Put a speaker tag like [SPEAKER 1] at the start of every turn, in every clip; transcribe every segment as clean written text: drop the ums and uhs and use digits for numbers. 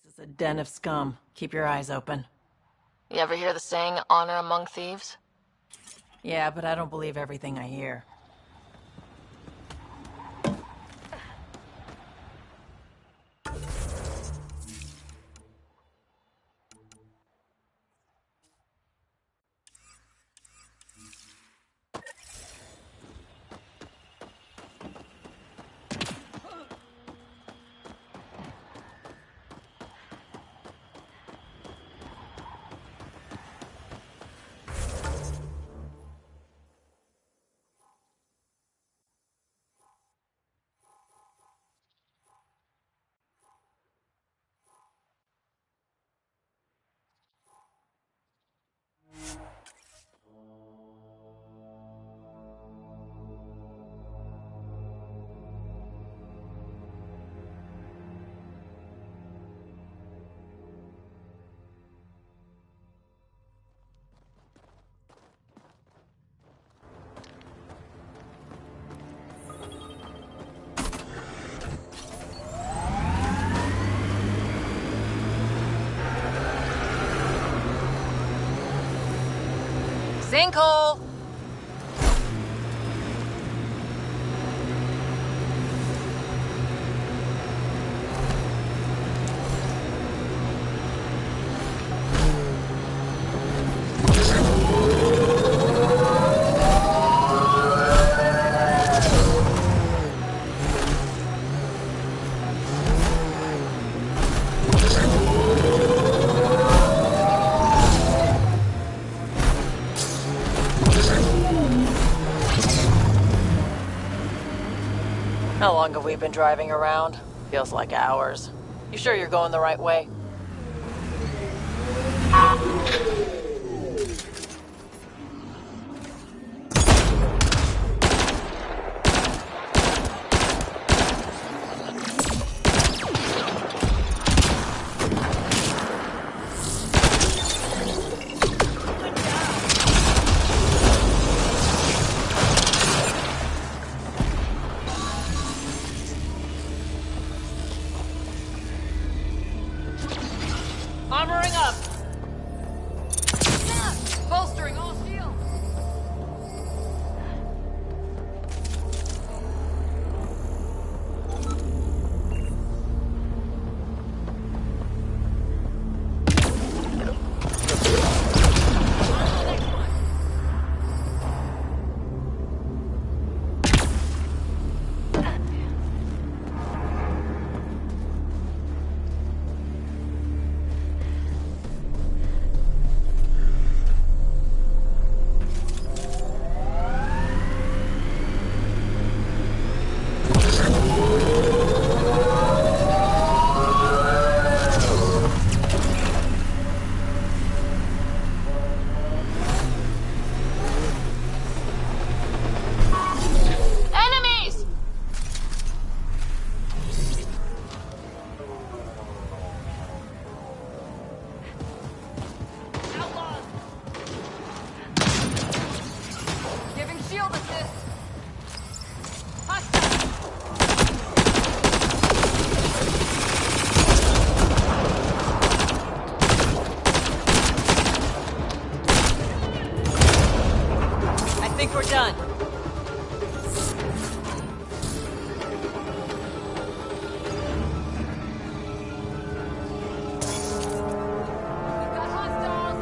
[SPEAKER 1] It's a den of scum. Keep your eyes open.
[SPEAKER 2] You ever hear the saying, honor among thieves?
[SPEAKER 1] Yeah, but I don't believe everything I hear.
[SPEAKER 2] Sinkhole!
[SPEAKER 1] How long have we been driving around? Feels like hours. You sure you're going the right way?
[SPEAKER 2] Armoring up! Bolstering all shields! Enemies! Outlaws! Giving shield assist! Hostile!
[SPEAKER 1] I think we're done.
[SPEAKER 2] We've got hostiles!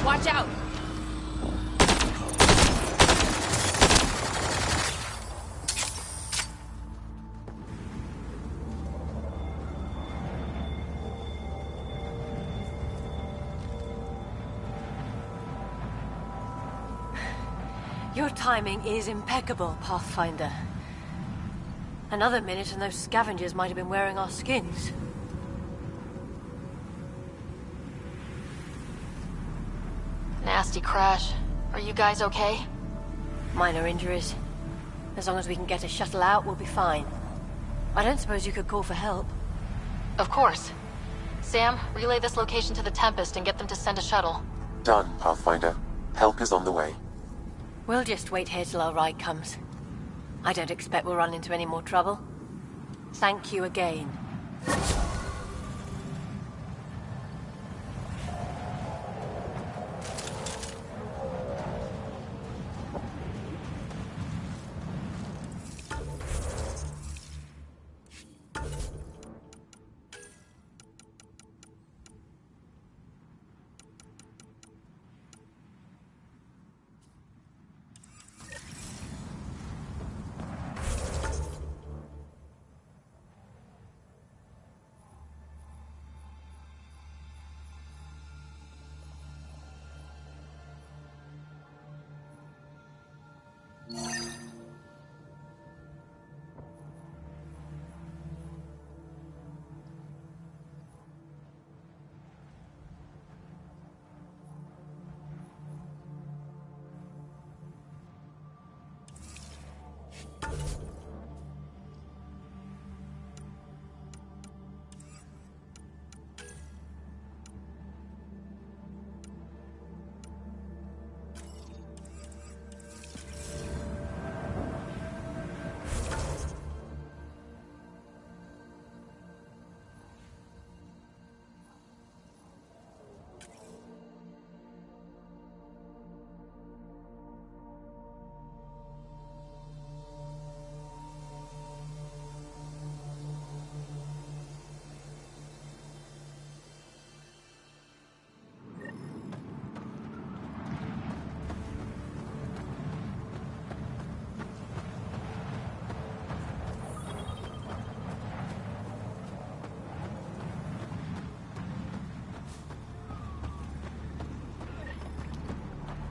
[SPEAKER 2] Watch out!
[SPEAKER 3] Your timing is impeccable, Pathfinder. Another minute and those scavengers might have been wearing our skins.
[SPEAKER 2] Nasty crash. Are you guys okay?
[SPEAKER 3] Minor injuries. As long as we can get a shuttle out, we'll be fine. I don't suppose you could call for help.
[SPEAKER 4] Of course. Sam, relay this location to the Tempest and get them to send a shuttle.
[SPEAKER 5] Done, Pathfinder. Help is on the way.
[SPEAKER 3] We'll just wait here till our ride comes. I don't expect we'll run into any more trouble. Thank you again.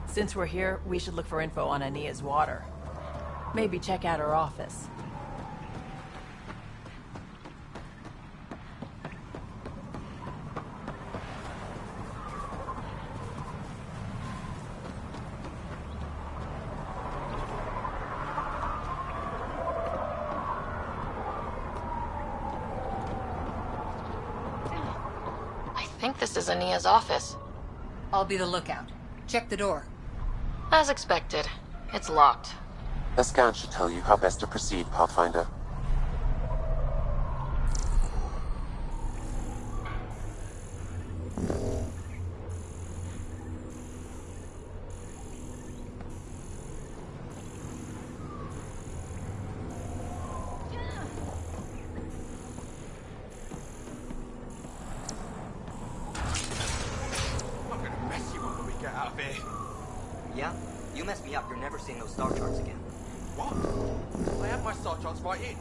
[SPEAKER 1] Since we're here, we should look for info on Ania's water. Maybe check out her office.
[SPEAKER 4] I think this is Ania's office.
[SPEAKER 6] I'll be the lookout. Check the door.
[SPEAKER 4] As expected. It's locked.
[SPEAKER 5] A scan should tell you how best to proceed, Pathfinder.
[SPEAKER 7] I'm gonna mess you up when we get out of here.
[SPEAKER 8] Yeah? You mess me up, you're never seeing those star charts again.
[SPEAKER 7] What? I have my star charts right in.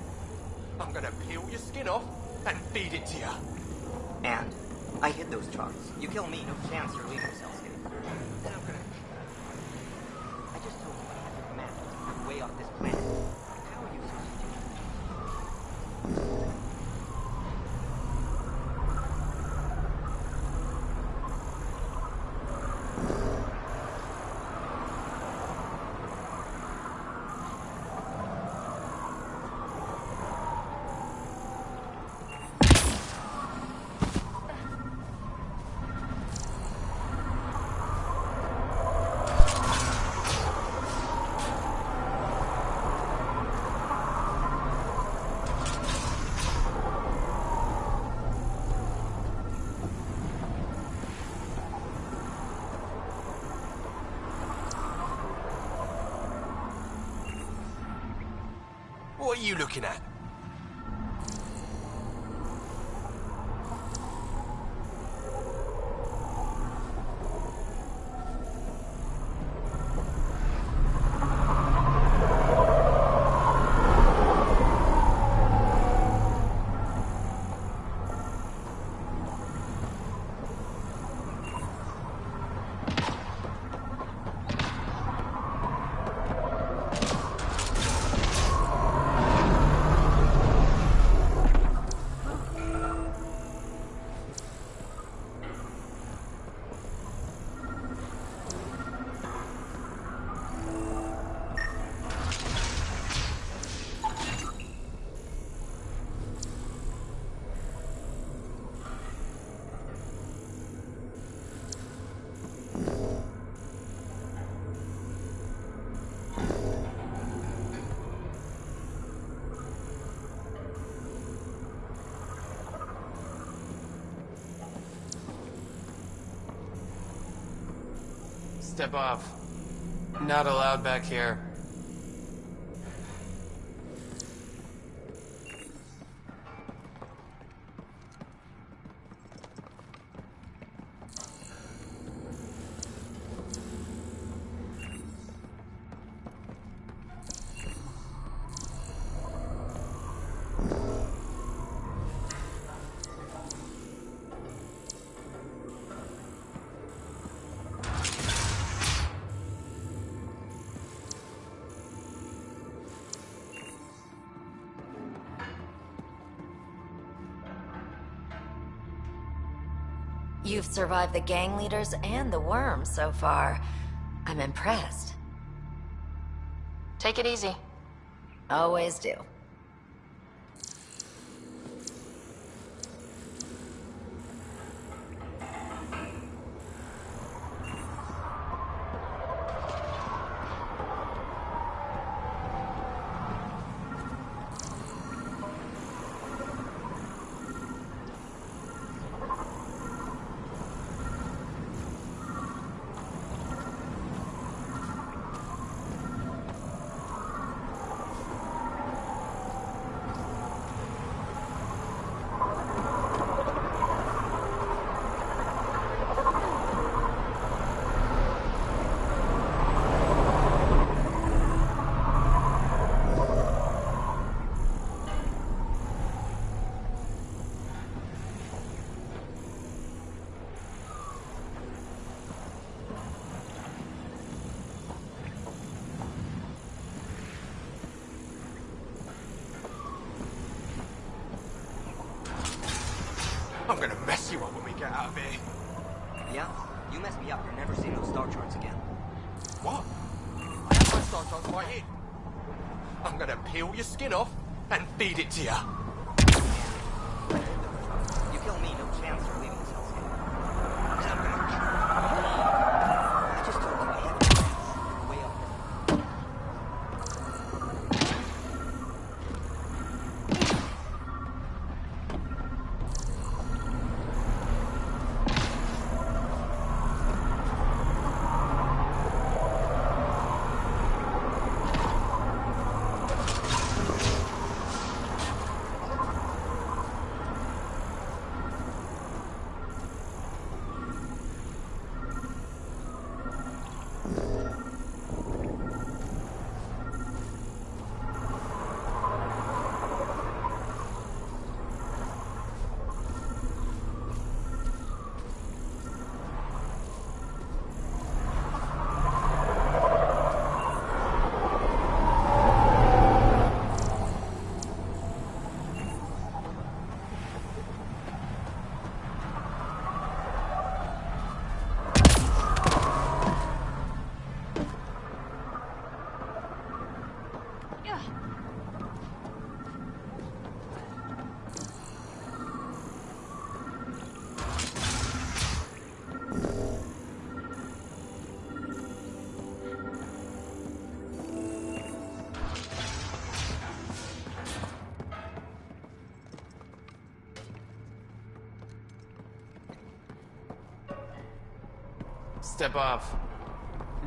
[SPEAKER 7] I'm gonna peel your skin off and feed it to you.
[SPEAKER 8] And I hid those charts. You kill me, no chance you're leaving this hellscape.
[SPEAKER 7] Then I'm gonna...
[SPEAKER 8] I just told you I had your command. You're way off this planet. How are you so stupid?
[SPEAKER 7] What are you looking at?
[SPEAKER 9] Step off. Not allowed back here.
[SPEAKER 10] You've survived the gang leaders and the worms so far. I'm impressed.
[SPEAKER 4] Take it easy.
[SPEAKER 10] Always do.
[SPEAKER 7] I'm gonna mess you up when we get out of here.
[SPEAKER 8] Yeah? You messed me up. You're never seeing those star charts again.
[SPEAKER 7] What? I have my star charts right here. I'm gonna peel your skin off and feed it to you.
[SPEAKER 8] You kill me, no chance you're leaving this hellscape. And I'm gonna kill you. I just told you I have a chance. Way up there.
[SPEAKER 9] Step off.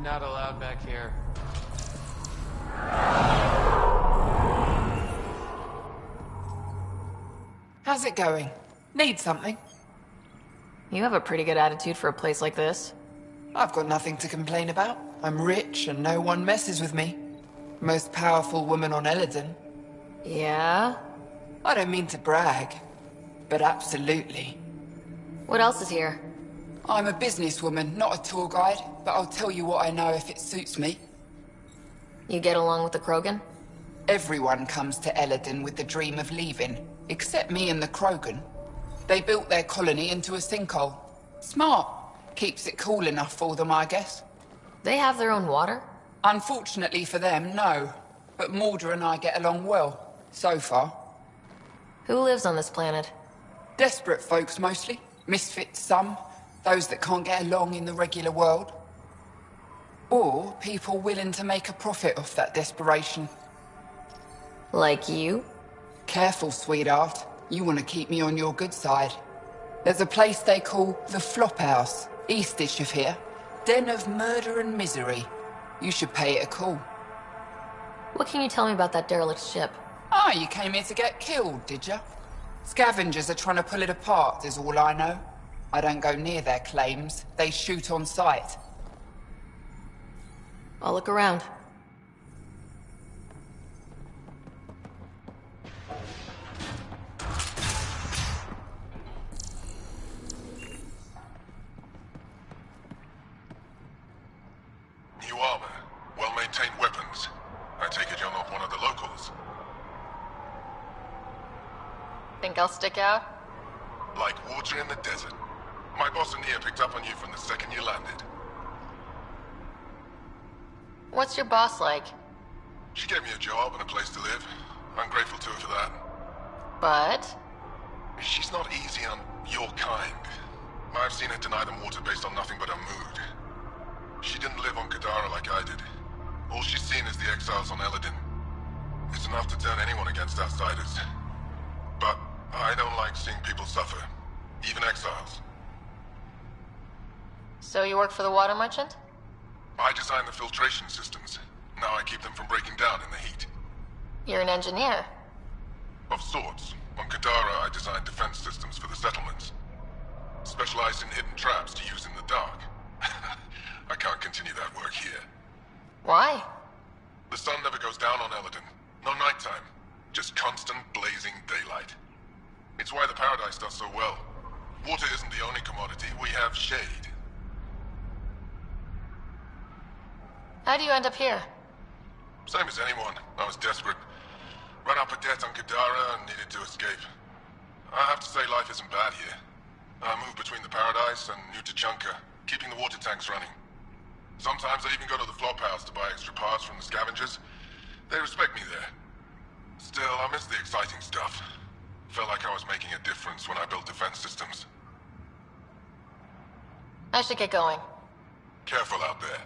[SPEAKER 9] Not allowed back here.
[SPEAKER 11] How's it going? Need something?
[SPEAKER 4] You have a pretty good attitude for a place like this.
[SPEAKER 11] I've got nothing to complain about. I'm rich and no one messes with me. Most powerful woman on Eladon.
[SPEAKER 4] Yeah?
[SPEAKER 11] I don't mean to brag, but absolutely.
[SPEAKER 4] What else is here?
[SPEAKER 11] I'm a businesswoman, not a tour guide, but I'll tell you what I know if it suits me.
[SPEAKER 4] You get along with the Krogan?
[SPEAKER 11] Everyone comes to Eladon with the dream of leaving, except me and the Krogan. They built their colony into a sinkhole. Smart. Keeps it cool enough for them, I guess.
[SPEAKER 4] They have their own water?
[SPEAKER 11] Unfortunately for them, no. But Mordor and I get along well, so far.
[SPEAKER 4] Who lives on this planet?
[SPEAKER 11] Desperate folks, mostly. Misfits, some. Those that can't get along in the regular world. Or people willing to make a profit off that desperation.
[SPEAKER 4] Like you?
[SPEAKER 11] Careful, sweetheart. You want to keep me on your good side. There's a place they call the Flop House, eastish of here. den of murder and misery. You should pay it a call.
[SPEAKER 4] What can you tell me about that derelict ship?
[SPEAKER 11] Ah, you came here to get killed, did you? Scavengers are trying to pull it apart, is all I know. I don't go near their claims. They shoot on sight.
[SPEAKER 4] I'll look around.
[SPEAKER 12] New armor, well-maintained weapons. I take it you're not one of the locals.
[SPEAKER 4] Think I'll stick out?
[SPEAKER 12] Like water in the desert. My boss and Nia picked up on you from the second you landed.
[SPEAKER 4] What's your boss like?
[SPEAKER 12] She gave me a job and a place to live. I'm grateful to her for that.
[SPEAKER 4] But?
[SPEAKER 12] She's not easy on your kind. I've seen her deny them water based on nothing but her mood. She didn't live on Kadara like I did. All she's seen is the exiles on Eladin. It's enough to turn anyone against outsiders. But I don't like seeing people suffer, even exiles.
[SPEAKER 4] So you work for the water merchant?
[SPEAKER 12] I design the filtration systems. Now I keep them from breaking down in the heat.
[SPEAKER 4] You're an engineer.
[SPEAKER 12] Of sorts. On Kadara, I designed defense systems for the settlements. Specialized in hidden traps to use in the dark. I can't continue that work here.
[SPEAKER 4] Why?
[SPEAKER 12] The sun never goes down on Eladin. No nighttime. Just constant blazing daylight. It's why the Paradise does so well. Water isn't the only commodity. We have shade.
[SPEAKER 4] How do you end up here?
[SPEAKER 12] Same as anyone. I was desperate. Ran up a debt on Kadara and needed to escape. I have to say life isn't bad here. I move between the Paradise and New Tachanka, keeping the water tanks running. Sometimes I even go to the flop house to buy extra parts from the scavengers. They respect me there. Still, I miss the exciting stuff. Felt like I was making a difference when I built defense systems.
[SPEAKER 4] I should get going.
[SPEAKER 12] Careful out there.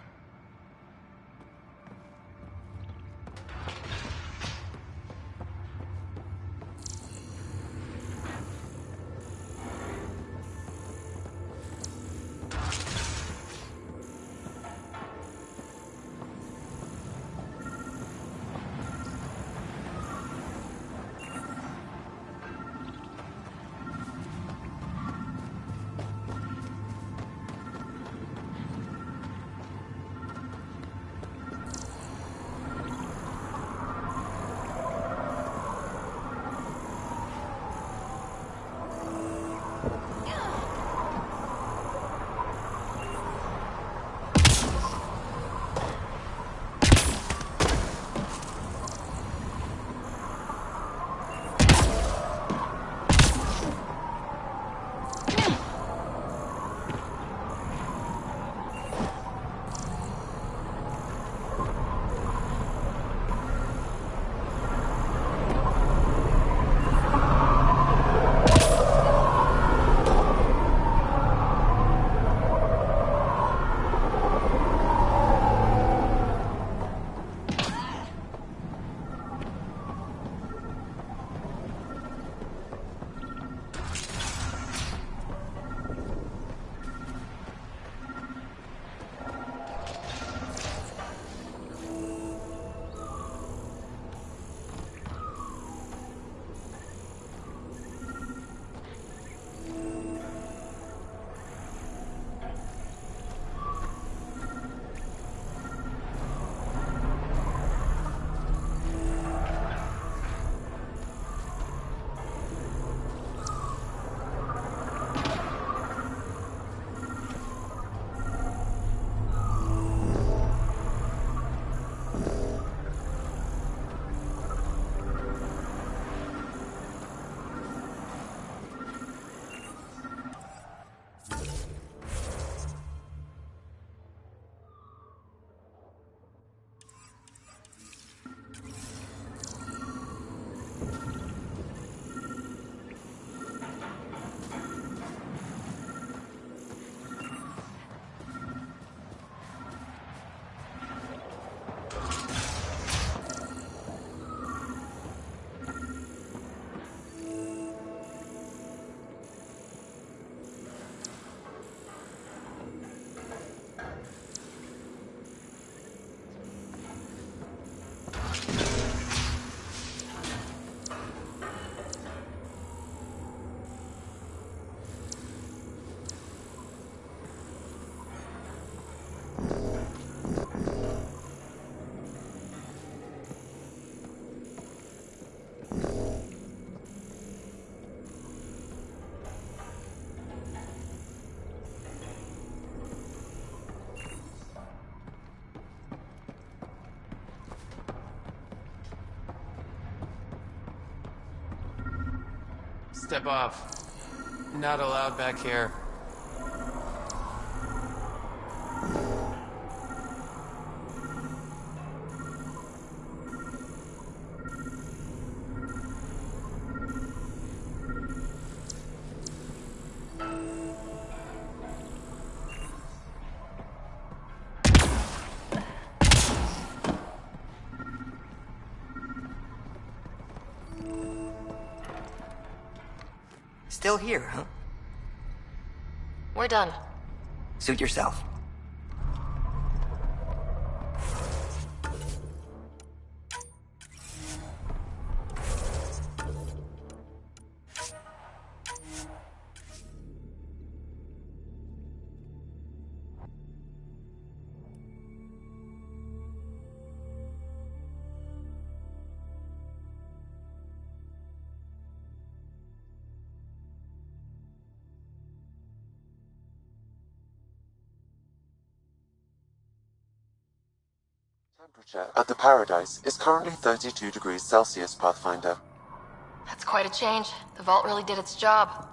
[SPEAKER 9] Step off. Not allowed back here.
[SPEAKER 8] Still here, huh?
[SPEAKER 4] We're done.
[SPEAKER 8] Suit yourself.
[SPEAKER 5] Temperature at the Paradise is currently 32 degrees Celsius, Pathfinder.
[SPEAKER 4] That's quite a change. The vault really did its job.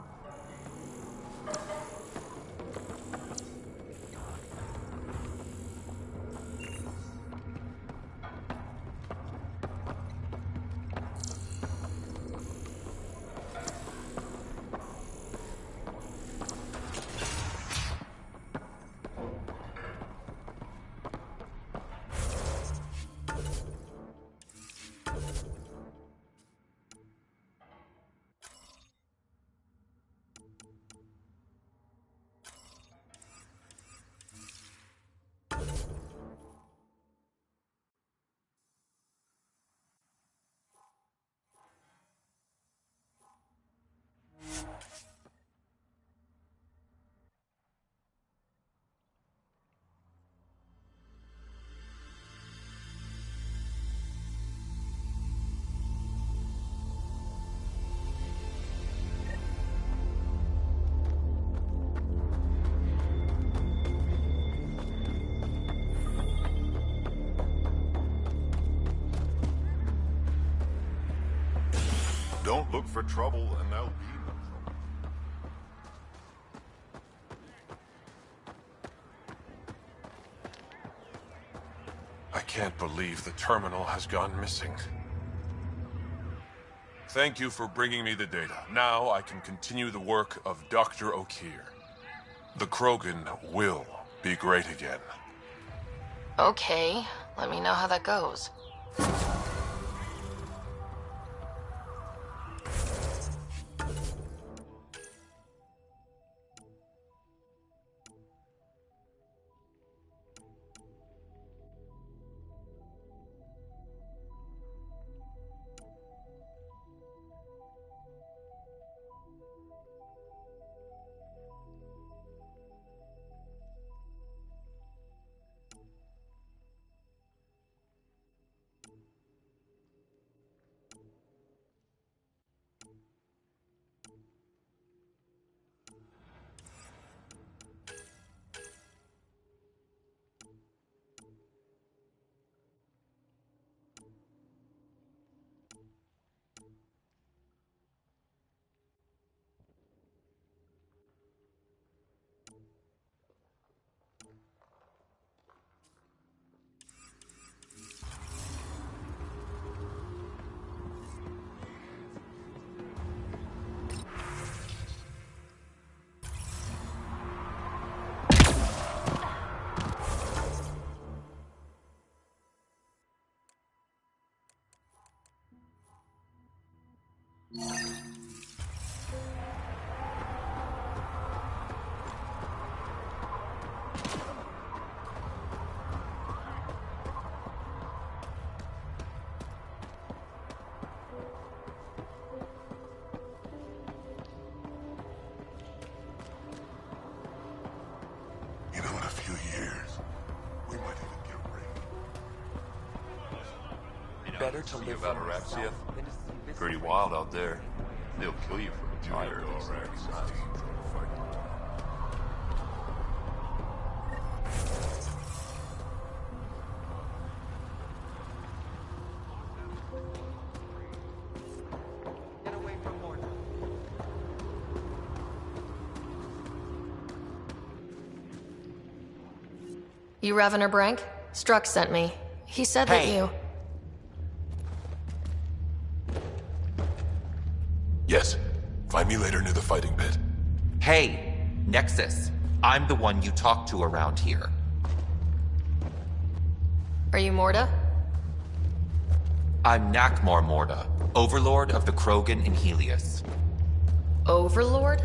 [SPEAKER 12] Don't look for trouble, and there'll be no trouble. I can't believe the terminal has gone missing. Thank you for bringing me the data. Now I can continue the work of Dr. O'Keir. The Krogan will be great again.
[SPEAKER 4] Okay, let me know how that goes.
[SPEAKER 12] You know, in a few years, we might even get rid.
[SPEAKER 13] Better to live about Araxia. Pretty wild out there. They'll kill you for a tire.
[SPEAKER 8] Get away from Morton.
[SPEAKER 4] You Revener Brank? Struck sent me. He said that you...
[SPEAKER 12] Yes. Find me later near the fighting pit.
[SPEAKER 14] Hey, Nexus. I'm the one you talk to around here.
[SPEAKER 4] Are you Morda?
[SPEAKER 14] I'm Nakmor Morda, Overlord of the Krogan in Helios.
[SPEAKER 4] Overlord?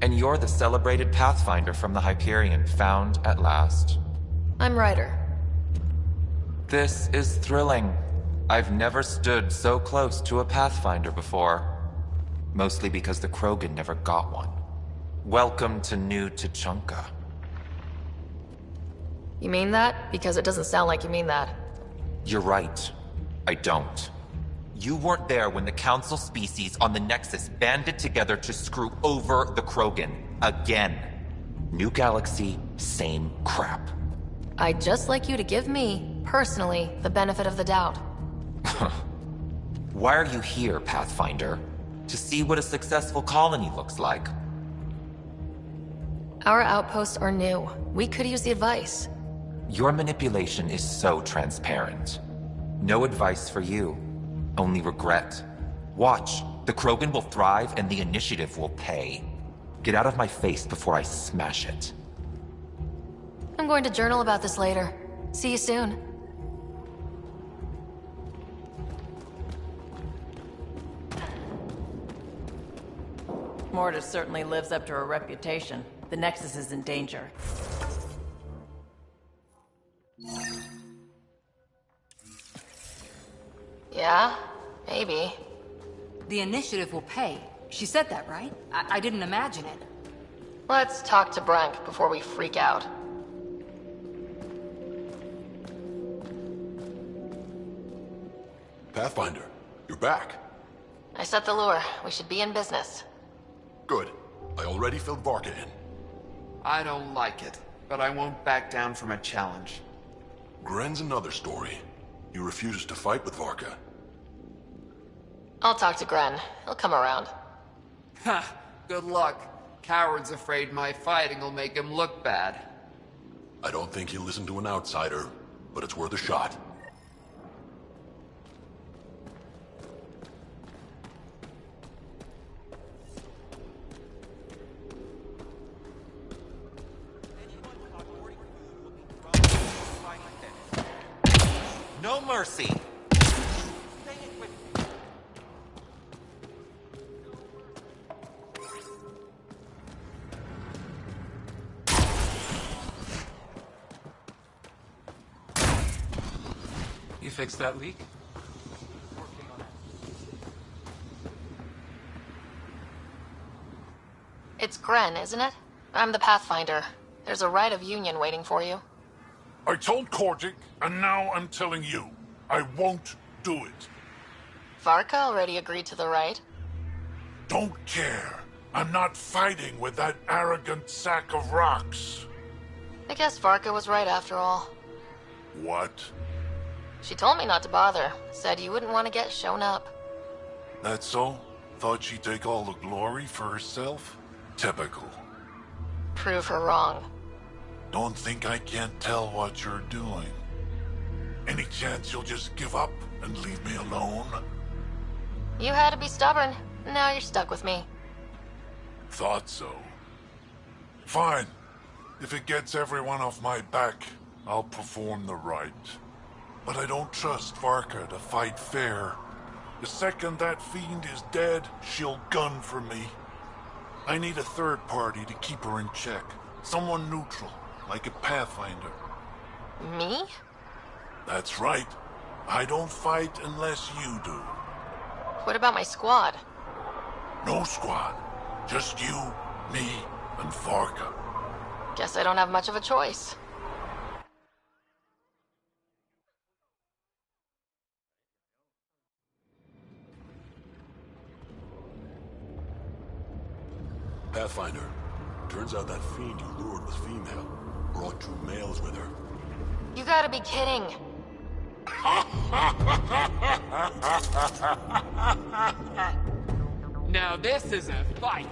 [SPEAKER 14] And you're the celebrated Pathfinder from the Hyperion, found at last.
[SPEAKER 4] I'm Ryder.
[SPEAKER 14] This is thrilling. I've never stood so close to a Pathfinder before. Mostly because the Krogan never got one. Welcome to New Tuchanka.
[SPEAKER 4] You mean that? Because it doesn't sound like you mean that.
[SPEAKER 14] You're right. I don't. You weren't there when the Council species on the Nexus banded together to screw over the Krogan. Again. New galaxy, same crap.
[SPEAKER 4] I'd just like you to give me, personally, the benefit of the doubt.
[SPEAKER 14] Why are you here, Pathfinder? To see what a successful colony looks like.
[SPEAKER 4] Our outposts are new. We could use the advice.
[SPEAKER 14] Your manipulation is so transparent. No advice for you. Only regret. Watch. The Krogan will thrive and the initiative will pay. Get out of my face before I smash it.
[SPEAKER 4] I'm going to journal about this later. See you soon.
[SPEAKER 1] Morda certainly lives up to her reputation. The Nexus is in danger.
[SPEAKER 4] Yeah, maybe.
[SPEAKER 6] The initiative will pay. She said that, right? I didn't imagine it.
[SPEAKER 4] Let's talk to Brank before we freak out.
[SPEAKER 12] Pathfinder, you're back.
[SPEAKER 4] I set the lure. We should be in business.
[SPEAKER 12] Good. I already filled Varka in.
[SPEAKER 9] I don't like it, but I won't back down from a challenge.
[SPEAKER 12] Gren's another story. He refuses to fight with Varka.
[SPEAKER 4] I'll talk to Gren. He'll come around.
[SPEAKER 9] Ha! Good luck. Coward's afraid my fighting will make him look bad.
[SPEAKER 12] I don't think he'll listen to an outsider, but it's worth a shot.
[SPEAKER 14] No mercy!
[SPEAKER 9] You fixed that leak?
[SPEAKER 4] It's Gren, isn't it? I'm the Pathfinder. There's a rite of union waiting for you.
[SPEAKER 15] I told Kordic, and now I'm telling you. I won't do it.
[SPEAKER 4] Varka already agreed to the rite.
[SPEAKER 15] Don't care. I'm not fighting with that arrogant sack of rocks.
[SPEAKER 4] I guess Varka was right after all.
[SPEAKER 15] What?
[SPEAKER 4] She told me not to bother. Said you wouldn't want to get shown up.
[SPEAKER 15] That's so? Thought she'd take all the glory for herself? Typical.
[SPEAKER 4] Prove her wrong.
[SPEAKER 15] Don't think I can't tell what you're doing. Any chance you'll just give up and leave me alone?
[SPEAKER 4] You had to be stubborn. Now you're stuck with me.
[SPEAKER 15] Thought so. Fine. If it gets everyone off my back, I'll perform the rite. But I don't trust Varka to fight fair. The second that fiend is dead, she'll gun for me. I need a third party to keep her in check. Someone neutral, like a Pathfinder.
[SPEAKER 4] Me?
[SPEAKER 15] That's right. I don't fight unless you do.
[SPEAKER 4] What about my squad?
[SPEAKER 15] No squad. Just you, me, and Varka.
[SPEAKER 4] Guess I don't have much of a choice.
[SPEAKER 12] Pathfinder, turns out that fiend you lured was female. Brought 2 males with her.
[SPEAKER 4] You gotta be kidding.
[SPEAKER 9] Now this is a fight!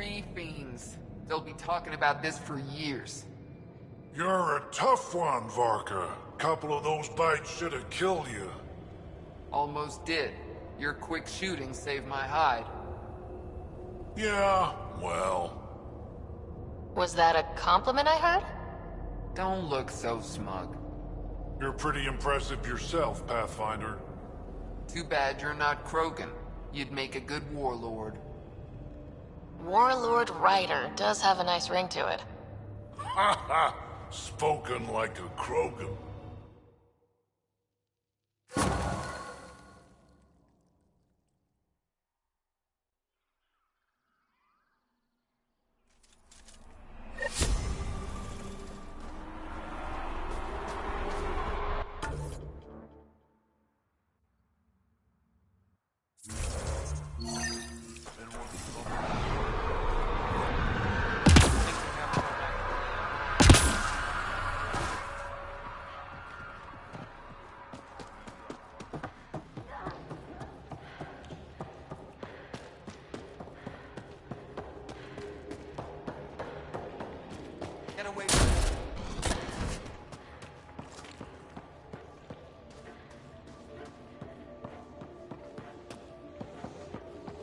[SPEAKER 9] 3 fiends. They'll be talking about this for years.
[SPEAKER 15] You're a tough one, Varka. Couple of those bites should have killed you.
[SPEAKER 9] Almost did. Your quick shooting saved my hide.
[SPEAKER 15] Yeah, well...
[SPEAKER 4] Was that a compliment I heard?
[SPEAKER 9] Don't look so smug.
[SPEAKER 15] You're pretty impressive yourself, Pathfinder.
[SPEAKER 9] Too bad you're not Krogan. You'd make a good warlord.
[SPEAKER 4] Warlord Ryder does have a nice ring to it.
[SPEAKER 15] Ha ha! Spoken like a Krogan.
[SPEAKER 7] Get away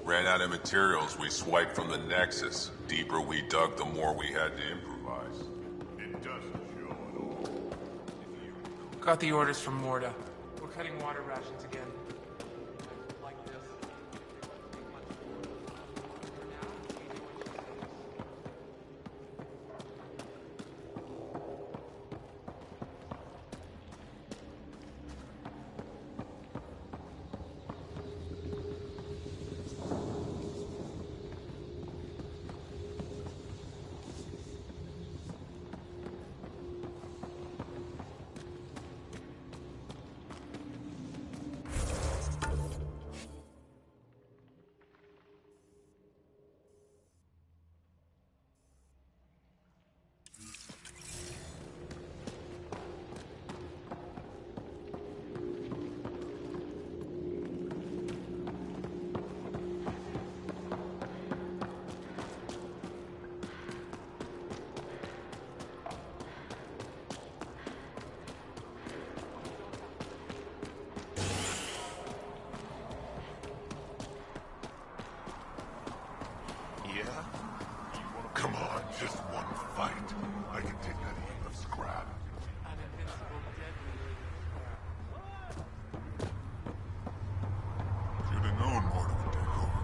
[SPEAKER 12] Ran out of materials, we swiped from the Nexus. Deeper we dug, the more we had to improvise. It doesn't show at all.
[SPEAKER 16] Got the orders from Morda. We're cutting water rations again. Like this.
[SPEAKER 12] Come on, just one fight. I can take that heap of scrap. Should have known Morta would take over.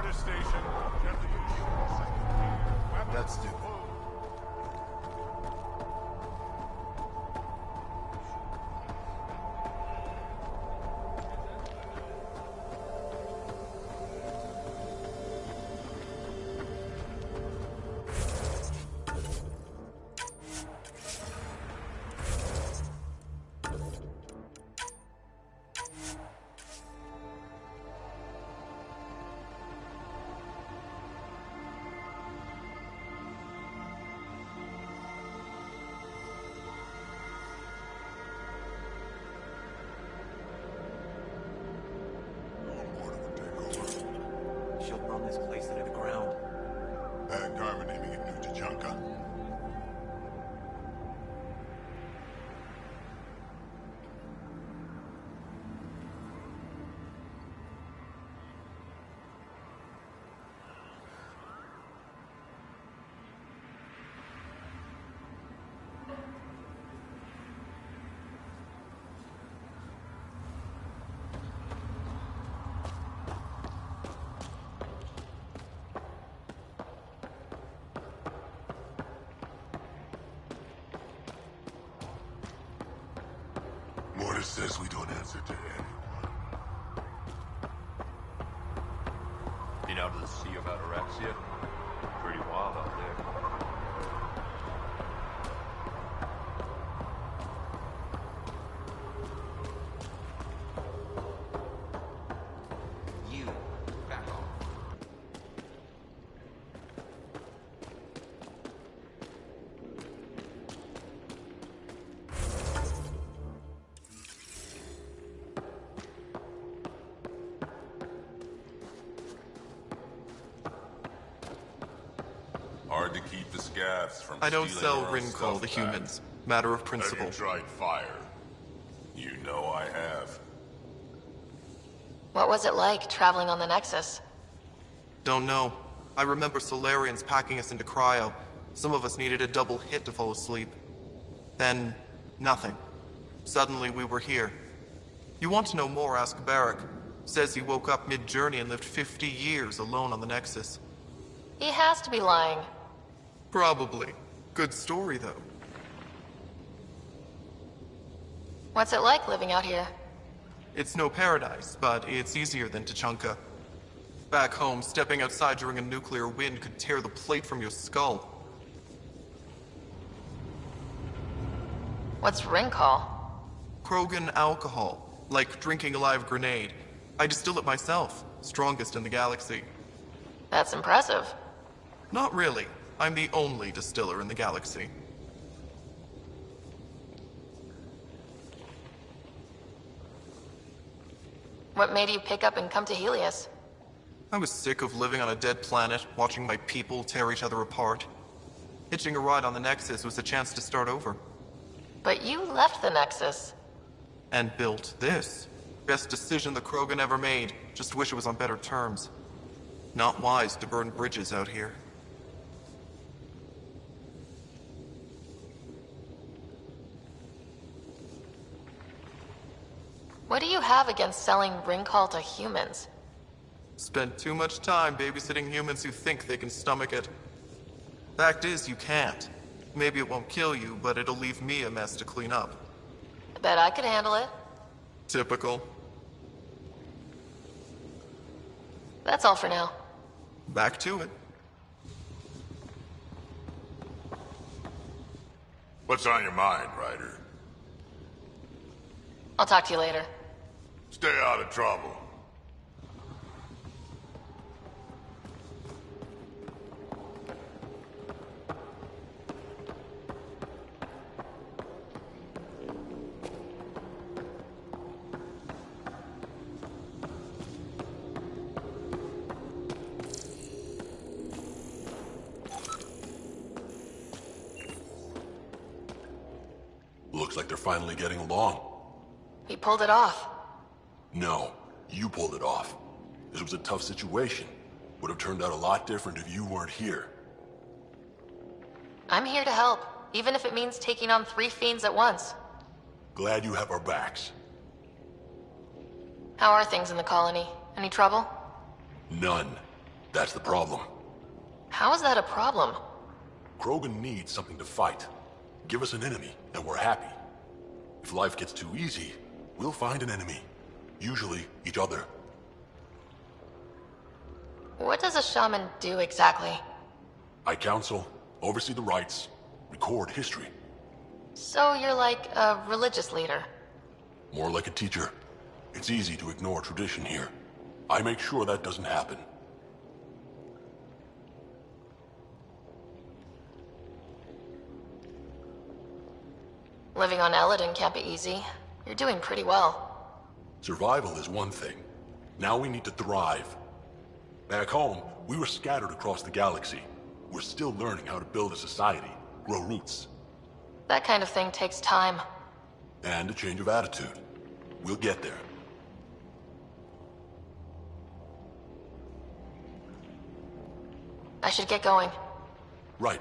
[SPEAKER 15] Mortar station. Get the usual second tier. Weapons
[SPEAKER 12] Let's do it.
[SPEAKER 15] full.
[SPEAKER 8] She'll burn this place into the ground.
[SPEAKER 12] Bad karma naming it New Tachanka. Mortis says we don't answer to anyone.
[SPEAKER 13] Been out of the Sea of Ataraxia? Pretty wild out there.
[SPEAKER 8] You, back off.
[SPEAKER 12] Hard to keep the scavs from
[SPEAKER 17] I don't
[SPEAKER 12] stealing
[SPEAKER 17] sell
[SPEAKER 12] our own
[SPEAKER 17] ring call
[SPEAKER 12] stuff
[SPEAKER 17] to
[SPEAKER 12] back.
[SPEAKER 17] humans. Matter of principle.
[SPEAKER 12] Have you tried fire? You know I have.
[SPEAKER 4] What was it like traveling on the Nexus?
[SPEAKER 17] Don't know. I remember Solarians packing us into cryo. Some of us needed a double hit to fall asleep. Then, nothing. Suddenly we were here. You want to know more, ask Barrack. Says he woke up mid-journey and lived 50 years alone on the Nexus.
[SPEAKER 4] He has to be lying.
[SPEAKER 17] Probably. Good story, though.
[SPEAKER 4] What's it like living out here?
[SPEAKER 17] It's no paradise, but it's easier than Tachanka. Back home, stepping outside during a nuclear wind could tear the plate from your skull.
[SPEAKER 4] What's ring call?
[SPEAKER 17] Krogan alcohol, like drinking a live grenade. I distill it myself, strongest in the galaxy.
[SPEAKER 4] That's impressive.
[SPEAKER 17] Not really. I'm the only distiller in the galaxy.
[SPEAKER 4] What made you pick up and come to Helios?
[SPEAKER 17] I was sick of living on a dead planet, watching my people tear each other apart. Hitching a ride on the Nexus was a chance to start over.
[SPEAKER 4] But you left the Nexus.
[SPEAKER 17] And built this. Best decision the Krogan ever made. Just wish it was on better terms. Not wise to burn bridges out here.
[SPEAKER 4] What do you have against selling ring call to humans?
[SPEAKER 17] Spent too much time babysitting humans who think they can stomach it. Fact is, you can't. Maybe it won't kill you, but it'll leave me a mess to clean up.
[SPEAKER 4] I bet I could handle it.
[SPEAKER 17] Typical.
[SPEAKER 4] That's all for now.
[SPEAKER 17] Back to it.
[SPEAKER 12] What's on your mind, Ryder?
[SPEAKER 4] I'll talk to you later.
[SPEAKER 12] Stay out of trouble. Looks like they're finally getting along.
[SPEAKER 4] He pulled it off.
[SPEAKER 12] No, you pulled it off. This was a tough situation. Would have turned out a lot different if you weren't here.
[SPEAKER 4] I'm here to help, even if it means taking on 3 fiends at once.
[SPEAKER 12] Glad you have our backs.
[SPEAKER 4] How are things in the colony? Any trouble?
[SPEAKER 12] None.
[SPEAKER 18] That's the problem.
[SPEAKER 4] How is that a problem?
[SPEAKER 18] Krogan needs something to fight. Give us an enemy, and we're happy. If life gets too easy, we'll find an enemy. Usually, each other.
[SPEAKER 4] What does a shaman do exactly?
[SPEAKER 18] I counsel, oversee the rites, record history.
[SPEAKER 4] So you're like a religious leader?
[SPEAKER 18] More like a teacher. It's easy to ignore tradition here. I make sure that doesn't happen.
[SPEAKER 4] Living on Eladin can't be easy. You're doing pretty well.
[SPEAKER 18] Survival is one thing. Now we need to thrive. Back home, we were scattered across the galaxy. We're still learning how to build a society, grow roots.
[SPEAKER 4] That kind of thing takes time.
[SPEAKER 18] And a change of attitude. We'll get there.
[SPEAKER 4] I should get going.
[SPEAKER 18] Right.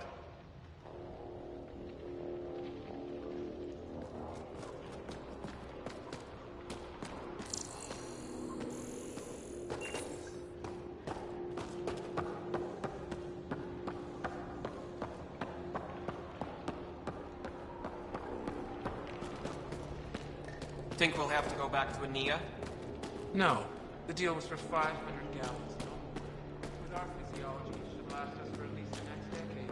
[SPEAKER 16] Think we'll have to go back to Ania? No. The deal was for 500 gallons. With our physiology, it should last us for at least the next decade.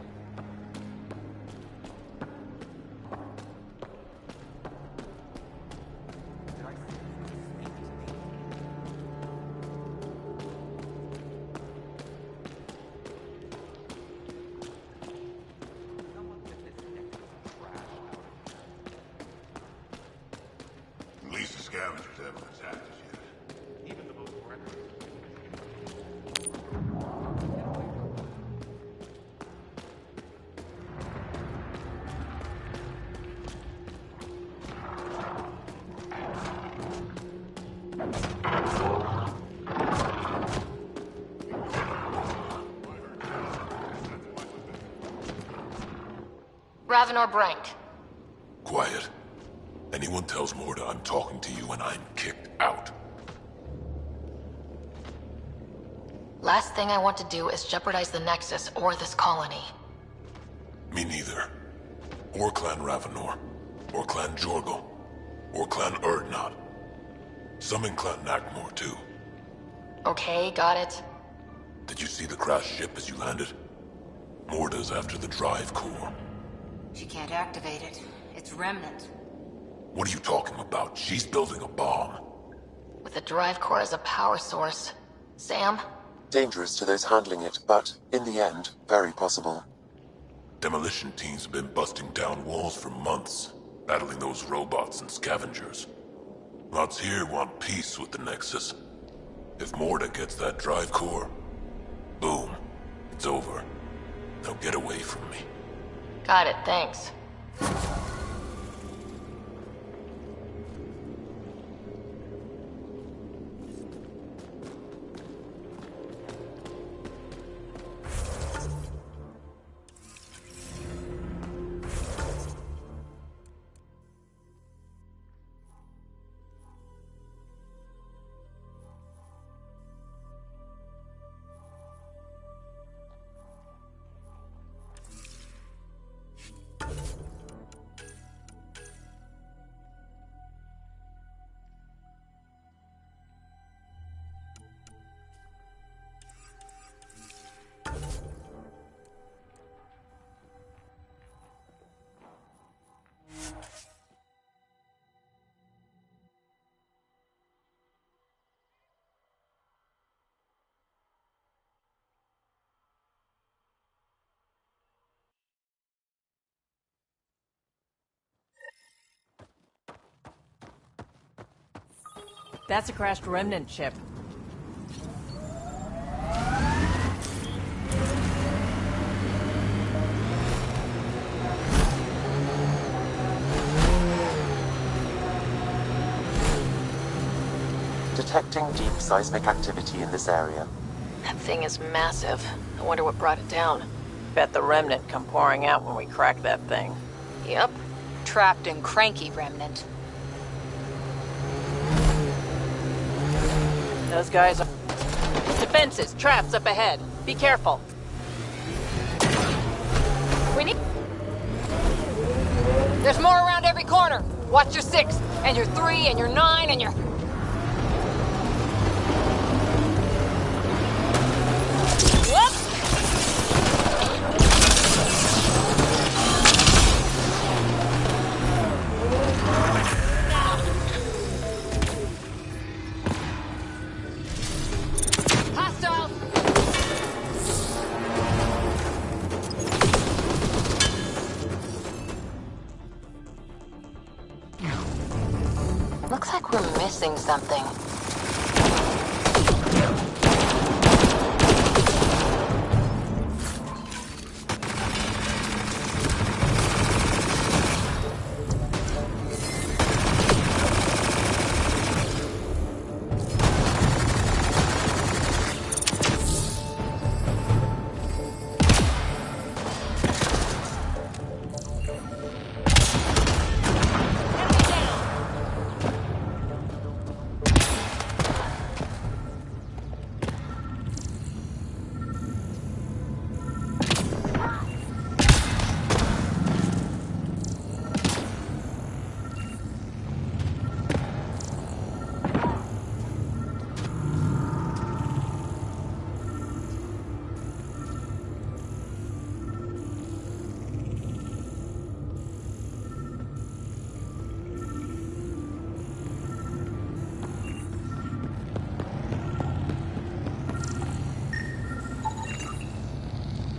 [SPEAKER 15] At least the scavengers haven't attacked us yet.
[SPEAKER 16] Even the most reckless.
[SPEAKER 4] Ravenor Brank.
[SPEAKER 18] Quiet. Anyone tells Morda I'm talking to you and I'm kicked out.
[SPEAKER 4] Last thing I want to do is jeopardize the Nexus or this colony.
[SPEAKER 18] Me neither. Or Clan Ravenor. Or Clan Jorgal. Or Clan Urdnot. Some in Clan Nakmor too.
[SPEAKER 4] Okay, got it.
[SPEAKER 18] Did you see the crashed ship as you landed? Morda's after the drive core.
[SPEAKER 6] She can't activate it. It's Remnant.
[SPEAKER 18] What are you talking about? She's building a bomb.
[SPEAKER 4] With the drive core as a power source. Sam?
[SPEAKER 5] Dangerous to those handling it, but, in the end, very possible.
[SPEAKER 18] Demolition teams have been busting down walls for months, battling those robots and scavengers. Lots here want peace with the Nexus. If Morda gets that drive core, boom, it's over. Now get away from me.
[SPEAKER 4] Got it, thanks.
[SPEAKER 1] That's a crashed Remnant ship.
[SPEAKER 5] Detecting deep seismic activity in this area.
[SPEAKER 1] That thing is massive. I wonder what brought it down. Bet the Remnant come pouring out when we crack that thing.
[SPEAKER 6] Yep. Trapped and cranky Remnant.
[SPEAKER 1] Those guys are... Defenses, traps up ahead. Be careful.
[SPEAKER 2] We need... There's more around every corner. Watch your 6, and your 3, and your 9, and your... Whoops! Hostile!
[SPEAKER 4] Looks like we're missing something.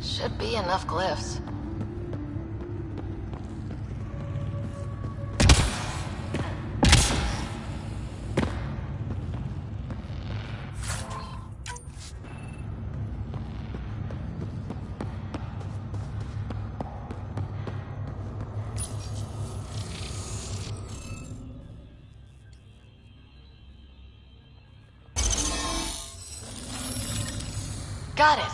[SPEAKER 4] Should be enough glyphs. Got it.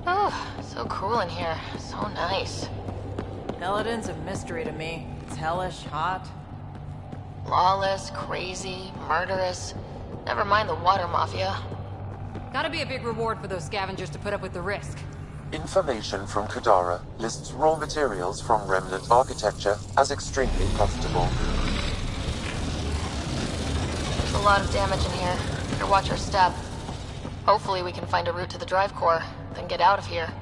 [SPEAKER 4] Oh, so cool in here. So nice.
[SPEAKER 1] Eladin's a mystery to me. It's hellish, hot.
[SPEAKER 4] Lawless, crazy, murderous. Never mind the water mafia.
[SPEAKER 6] Gotta be a big reward for those scavengers to put up with the risk.
[SPEAKER 5] Information from Kadara lists raw materials from remnant architecture as extremely profitable.
[SPEAKER 4] There's a lot of damage in here. Better watch our step. Hopefully we can find a route to the drive core, then get out of here.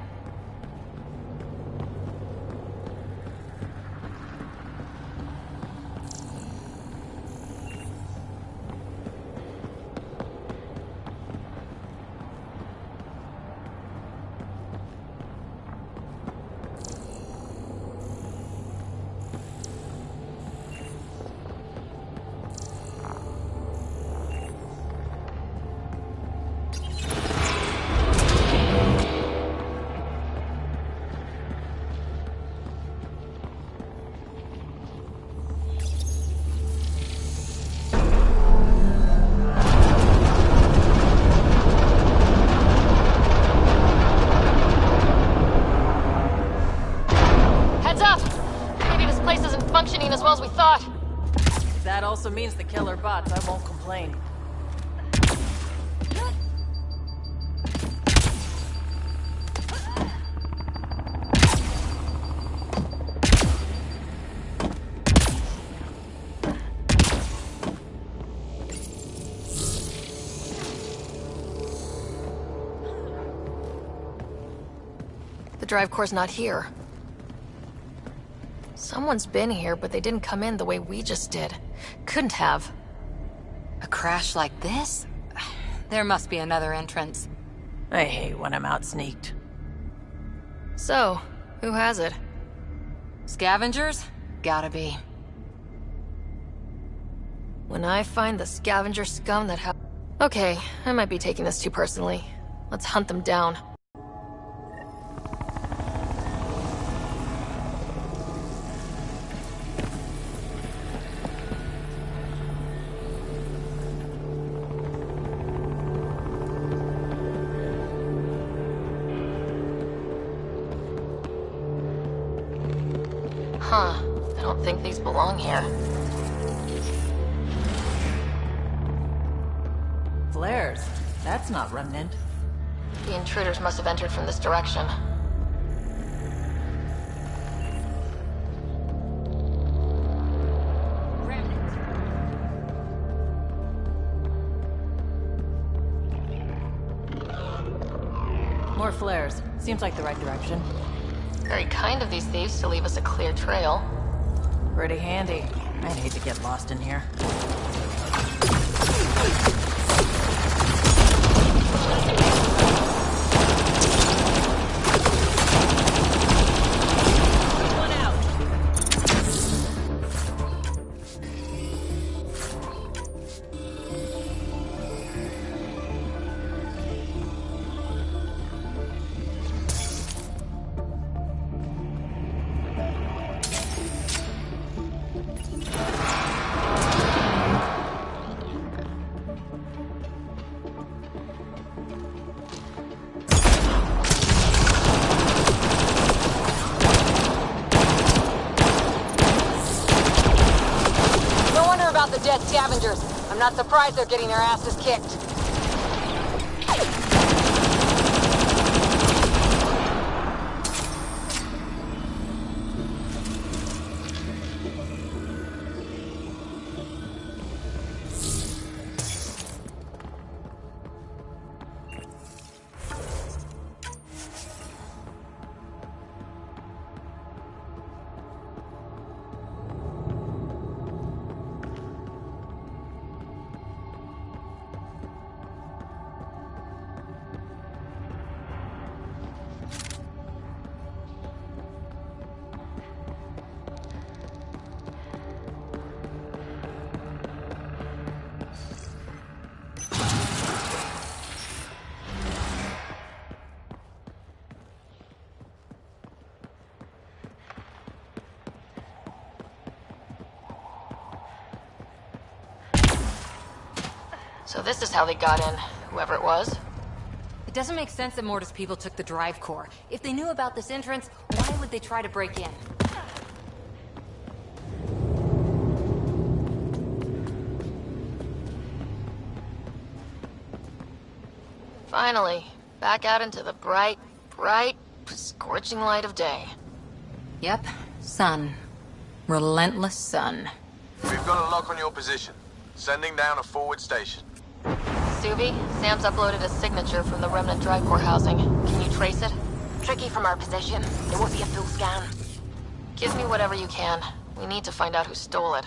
[SPEAKER 4] As well as we thought.
[SPEAKER 1] That also means the killer bots. I won't complain.
[SPEAKER 4] The drive core's not here. Someone's been here, but they didn't come in the way we just did. Couldn't have.
[SPEAKER 2] crash like this? There must be another entrance.
[SPEAKER 1] I hate when I'm out sneaked.
[SPEAKER 4] So, who has it?
[SPEAKER 2] Scavengers? Gotta be.
[SPEAKER 4] When I find the scavenger scum that have... Okay, I might be taking this too personally. Let's hunt them down. Huh. I don't think these belong here.
[SPEAKER 1] Flares. That's not Remnant.
[SPEAKER 4] The intruders must have entered from this direction.
[SPEAKER 1] More flares. Seems like the right direction.
[SPEAKER 4] Very kind of these thieves to leave us a clear trail.
[SPEAKER 1] Pretty handy. I'd hate to get lost in here.
[SPEAKER 2] The dead scavengers. I'm not surprised they're getting their asses kicked.
[SPEAKER 4] So this is how they got in, whoever it was.
[SPEAKER 2] It doesn't make sense that Mortis people took the drive core. If they knew about this entrance, why would they try to break in?
[SPEAKER 4] Finally, back out into the bright, scorching light of day.
[SPEAKER 2] Yep, sun. Relentless sun.
[SPEAKER 19] We've got a lock on your position. Sending down a forward station.
[SPEAKER 4] Suvi, Sam's uploaded a signature from the Remnant drive core housing. Can you trace it?
[SPEAKER 20] Tricky from our position. It won't be a full scan.
[SPEAKER 4] Give me whatever you can. We need to find out who stole it.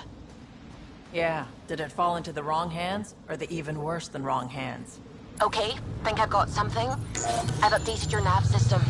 [SPEAKER 1] Yeah. Did it fall into the wrong hands, or the even worse than wrong hands?
[SPEAKER 20] Okay, think I've got something. I've updated your nav system.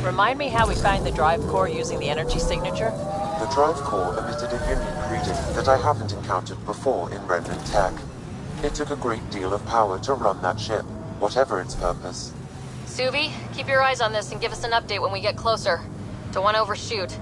[SPEAKER 1] Remind me how we find the drive core using the energy signature?
[SPEAKER 5] The drive core emitted a unique reading that I haven't encountered before in Remnant tech. It took a great deal of power to run that ship, whatever its purpose.
[SPEAKER 4] Suvi, keep your eyes on this and give us an update when we get closer. Don't want to overshoot.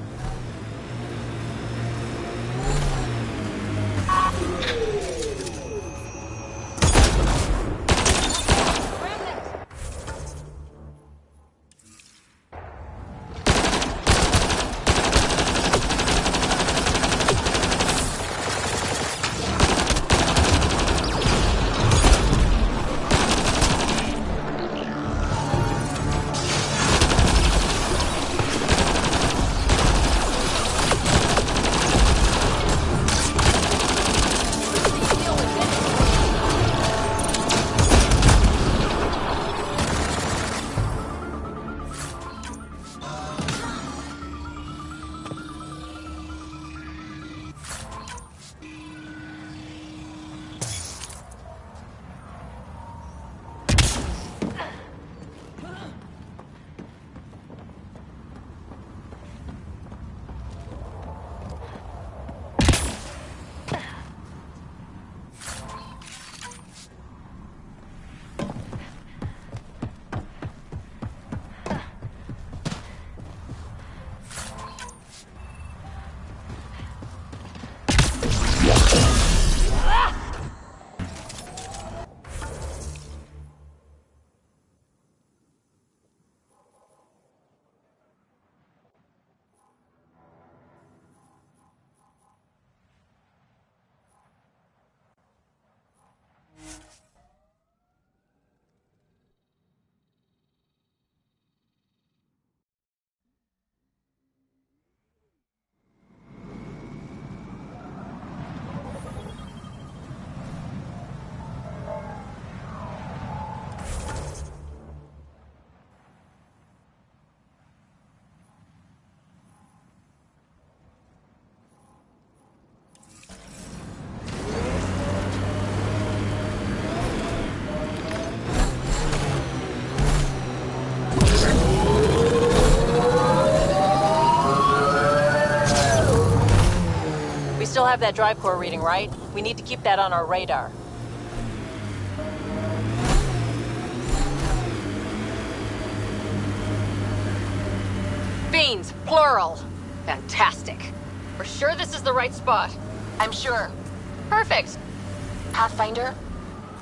[SPEAKER 1] still have that drive core reading, right? We need to keep that on our radar.
[SPEAKER 2] Fiends, plural. Fantastic. We're sure this is the right spot.
[SPEAKER 20] I'm sure.
[SPEAKER 2] Perfect.
[SPEAKER 20] Pathfinder,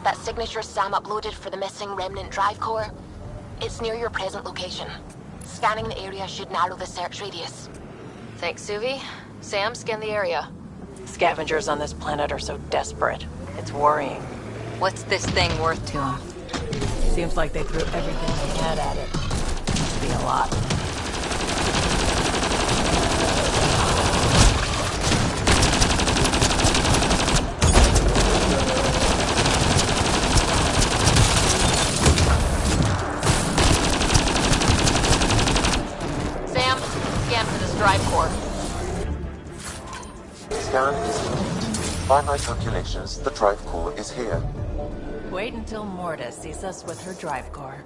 [SPEAKER 20] that signature Sam uploaded for the missing remnant drive core, it's near your present location. Scanning the area should narrow the search radius.
[SPEAKER 2] Thanks, Suvi. Sam, scan the area.
[SPEAKER 1] Scavengers on this planet are so desperate. It's worrying.
[SPEAKER 2] What's this thing worth to them?
[SPEAKER 1] Seems like they threw everything they had at it. Must be a lot.
[SPEAKER 2] Sam, scan for this drive core.
[SPEAKER 5] Scan is complete. By my calculations, the drive core is here.
[SPEAKER 1] Wait until Morta sees us with her drive core.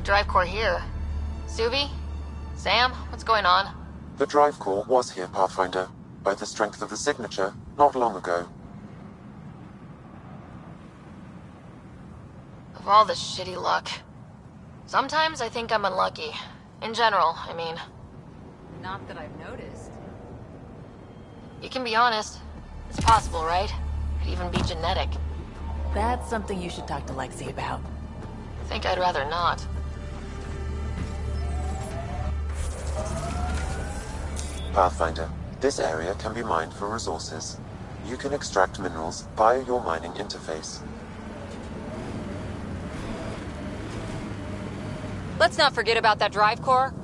[SPEAKER 2] Drive core here. Suvi? Sam? What's going on?
[SPEAKER 5] The drive core was here, Pathfinder, by the strength of the signature, not long ago.
[SPEAKER 2] Of all the shitty luck. Sometimes I think I'm unlucky. In general, I mean.
[SPEAKER 6] Not that I've noticed.
[SPEAKER 2] You can be honest. It's possible, right? Could even be genetic.
[SPEAKER 1] That's something you should talk to Lexi about.
[SPEAKER 2] I think I'd rather not.
[SPEAKER 5] Pathfinder, this area can be mined for resources. You can extract minerals via your mining interface.
[SPEAKER 2] Let's not forget about that drive core.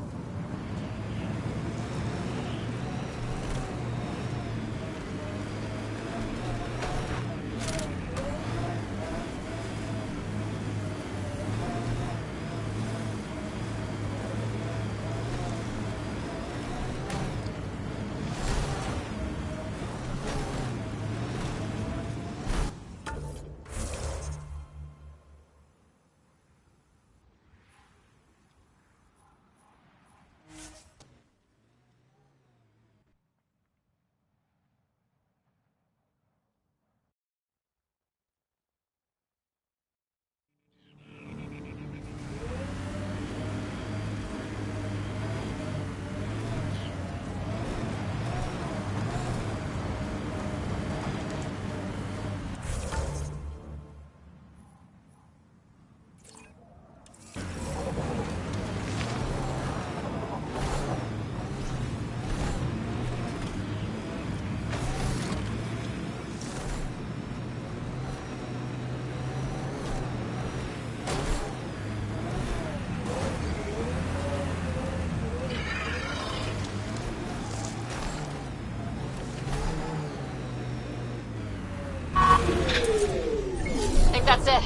[SPEAKER 2] I think that's it.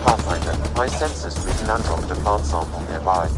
[SPEAKER 5] Pathfinder, my sensors read an android plant sample nearby.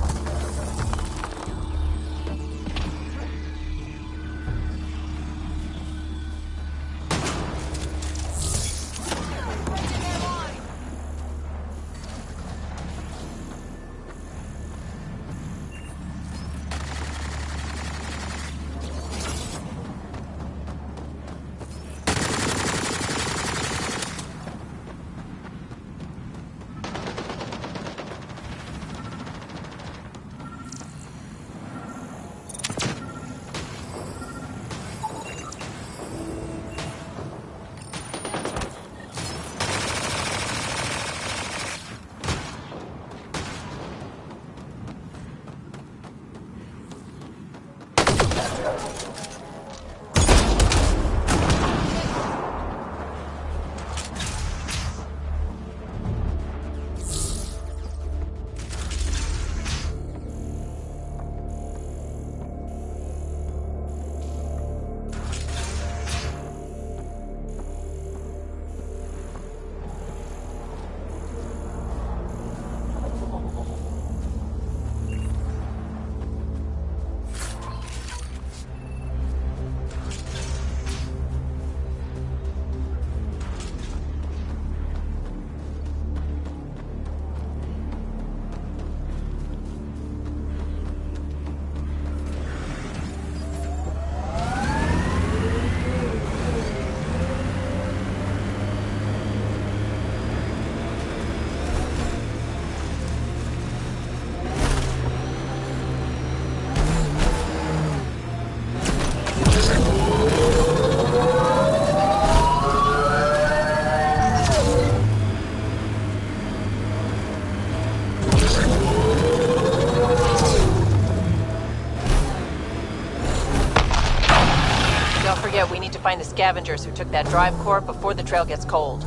[SPEAKER 1] Don't forget, we need to find the scavengers who took that drive core before the trail gets cold.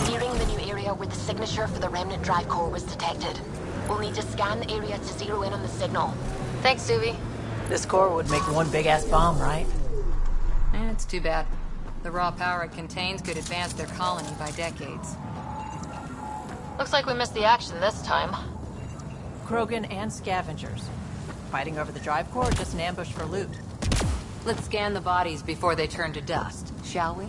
[SPEAKER 20] Nearing the new area where the signature for the remnant drive core was detected. We'll need to scan the area to zero in on the signal.
[SPEAKER 4] Thanks, Suvi.
[SPEAKER 1] This core would make one big-ass bomb, right?
[SPEAKER 6] It's too bad. The raw power it contains could advance their colony by decades.
[SPEAKER 4] Looks like we missed the action this time.
[SPEAKER 1] Krogan and scavengers. Fighting over the drive core or just an ambush for loot?
[SPEAKER 6] Let's scan the bodies before they turn to dust, shall we?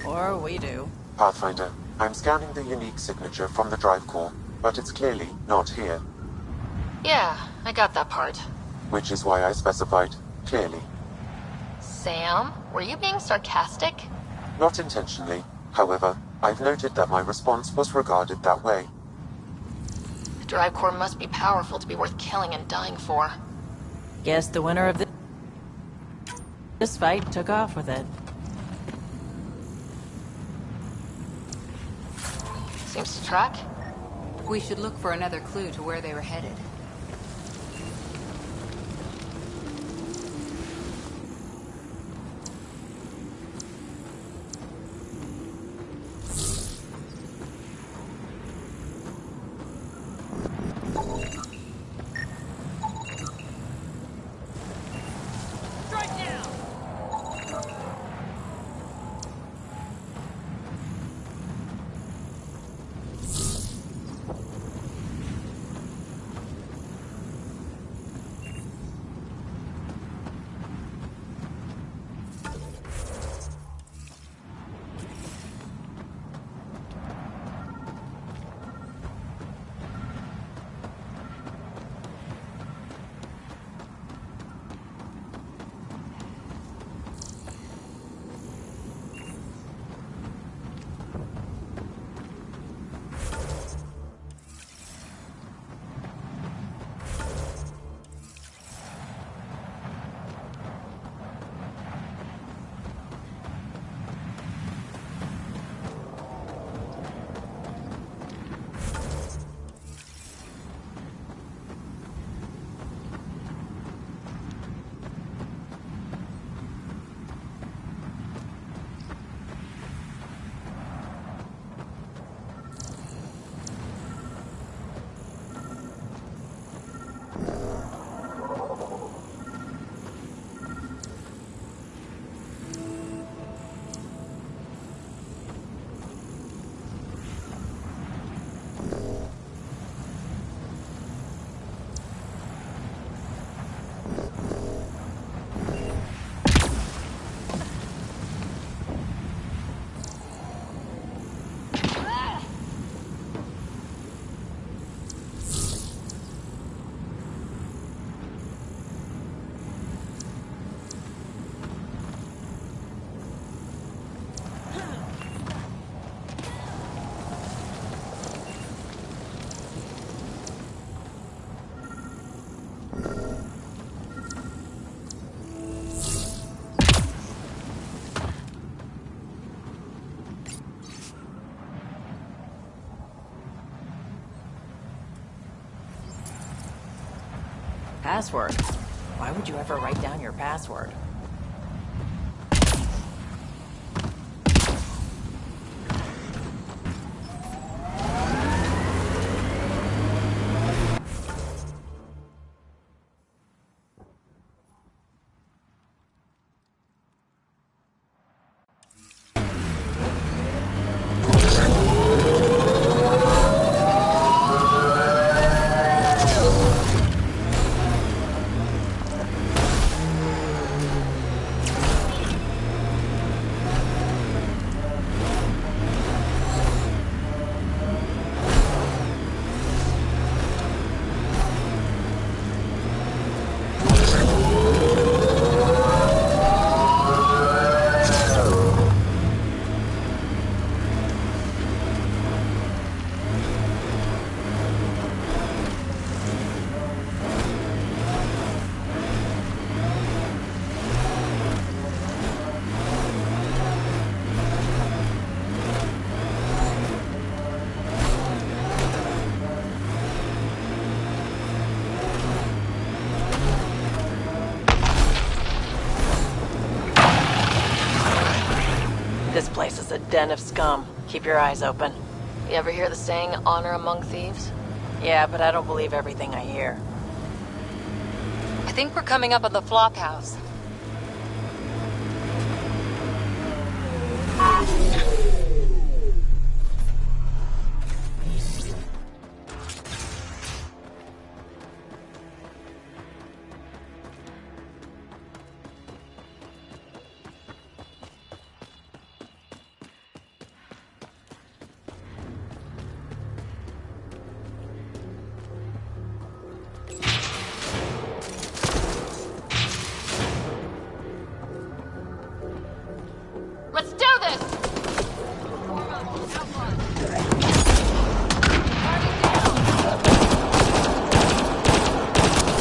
[SPEAKER 1] Or we do.
[SPEAKER 5] Pathfinder, I'm scanning the unique signature from the drive core, but it's clearly not here.
[SPEAKER 4] Yeah, I got that part.
[SPEAKER 5] Which is why I specified clearly.
[SPEAKER 4] Sam, were you being sarcastic?
[SPEAKER 5] Not intentionally. However, I've noted that my response was regarded that way.
[SPEAKER 4] The drive core must be powerful to be worth killing and dying for.
[SPEAKER 1] Guess the winner of this fight took off with it.
[SPEAKER 4] Seems to track.
[SPEAKER 6] We should look for another clue to where they were headed.
[SPEAKER 1] password. Why would you ever write down your password? This place is a den of scum. Keep your eyes open.
[SPEAKER 4] You ever hear the saying, honor among thieves?
[SPEAKER 1] Yeah, but I don't believe everything I hear.
[SPEAKER 2] I think we're coming up on the flop house.
[SPEAKER 4] Let's do this!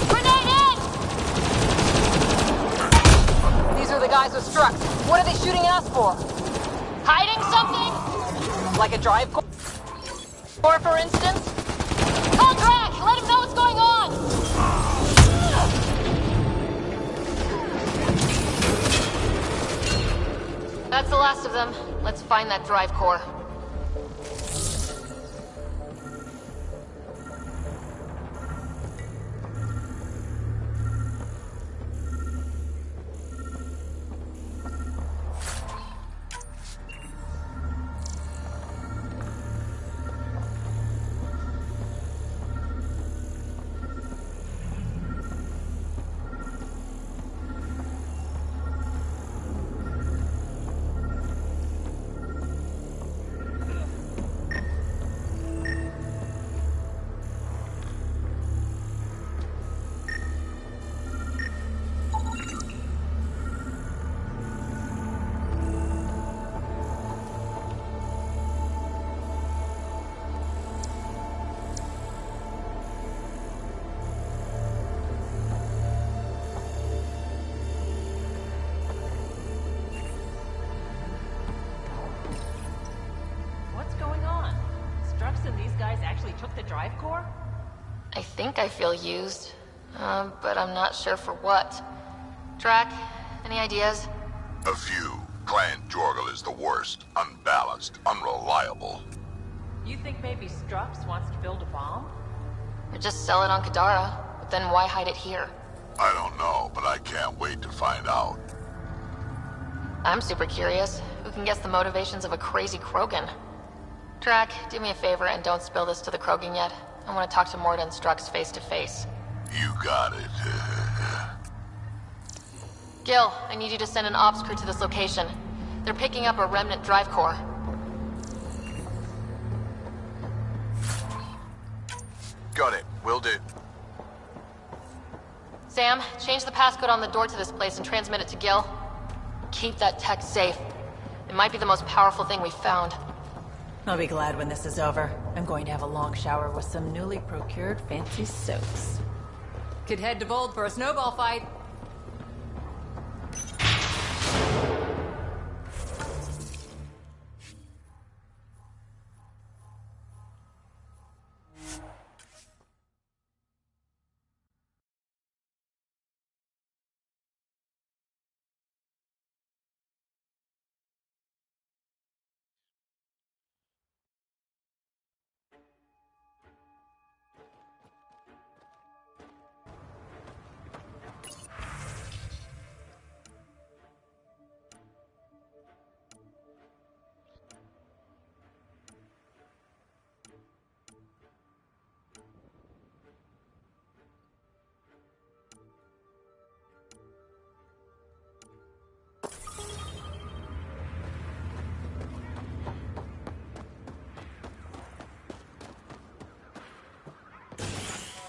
[SPEAKER 4] Grenade in!
[SPEAKER 2] These are the guys with Strux. What are they shooting at us for?
[SPEAKER 4] Hiding something?
[SPEAKER 2] Like a drive core, for instance?
[SPEAKER 4] Call Drac! Let him know what's going on! That's the last of them. Let's find that drive core.
[SPEAKER 1] What's going on? Strux and these guys actually took the drive core?
[SPEAKER 4] I think I feel used, but I'm not sure for what. Drac, any ideas?
[SPEAKER 18] A few. Client Jorgal is the worst. Unbalanced, unreliable.
[SPEAKER 1] You think maybe Strux wants to build a bomb?
[SPEAKER 4] Or just sell it on Kadara, but then why hide it here?
[SPEAKER 18] I don't know, but I can't wait to find out.
[SPEAKER 4] I'm super curious. Who can guess the motivations of a crazy Krogan? Drac, do me a favor and don't spill this to the Krogan yet. I want to talk to Mord and Strux face to face.
[SPEAKER 18] You got it.
[SPEAKER 4] Gil, I need you to send an ops crew to this location. They're picking up a remnant drive core.
[SPEAKER 19] Got it. Will do.
[SPEAKER 4] Sam, change the passcode on the door to this place and transmit it to Gil. Keep that tech safe. It might be the most powerful thing we've found.
[SPEAKER 1] I'll be glad when this is over. I'm going to have a long shower with some newly procured fancy soaps.
[SPEAKER 2] Could head to Bold for a snowball fight.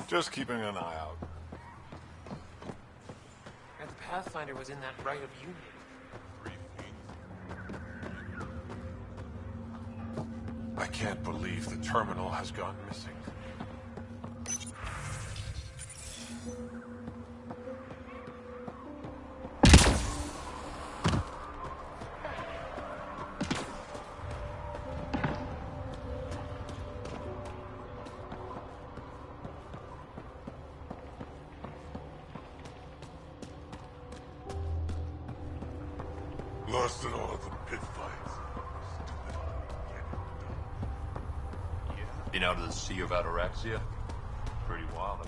[SPEAKER 15] Just keeping an eye out.
[SPEAKER 16] And the Pathfinder was in that Rite of Union.
[SPEAKER 15] I can't believe the terminal has gone missing. Lost in all of the pit fights.
[SPEAKER 13] Been out of the Sea of Ataraxia? Pretty wild.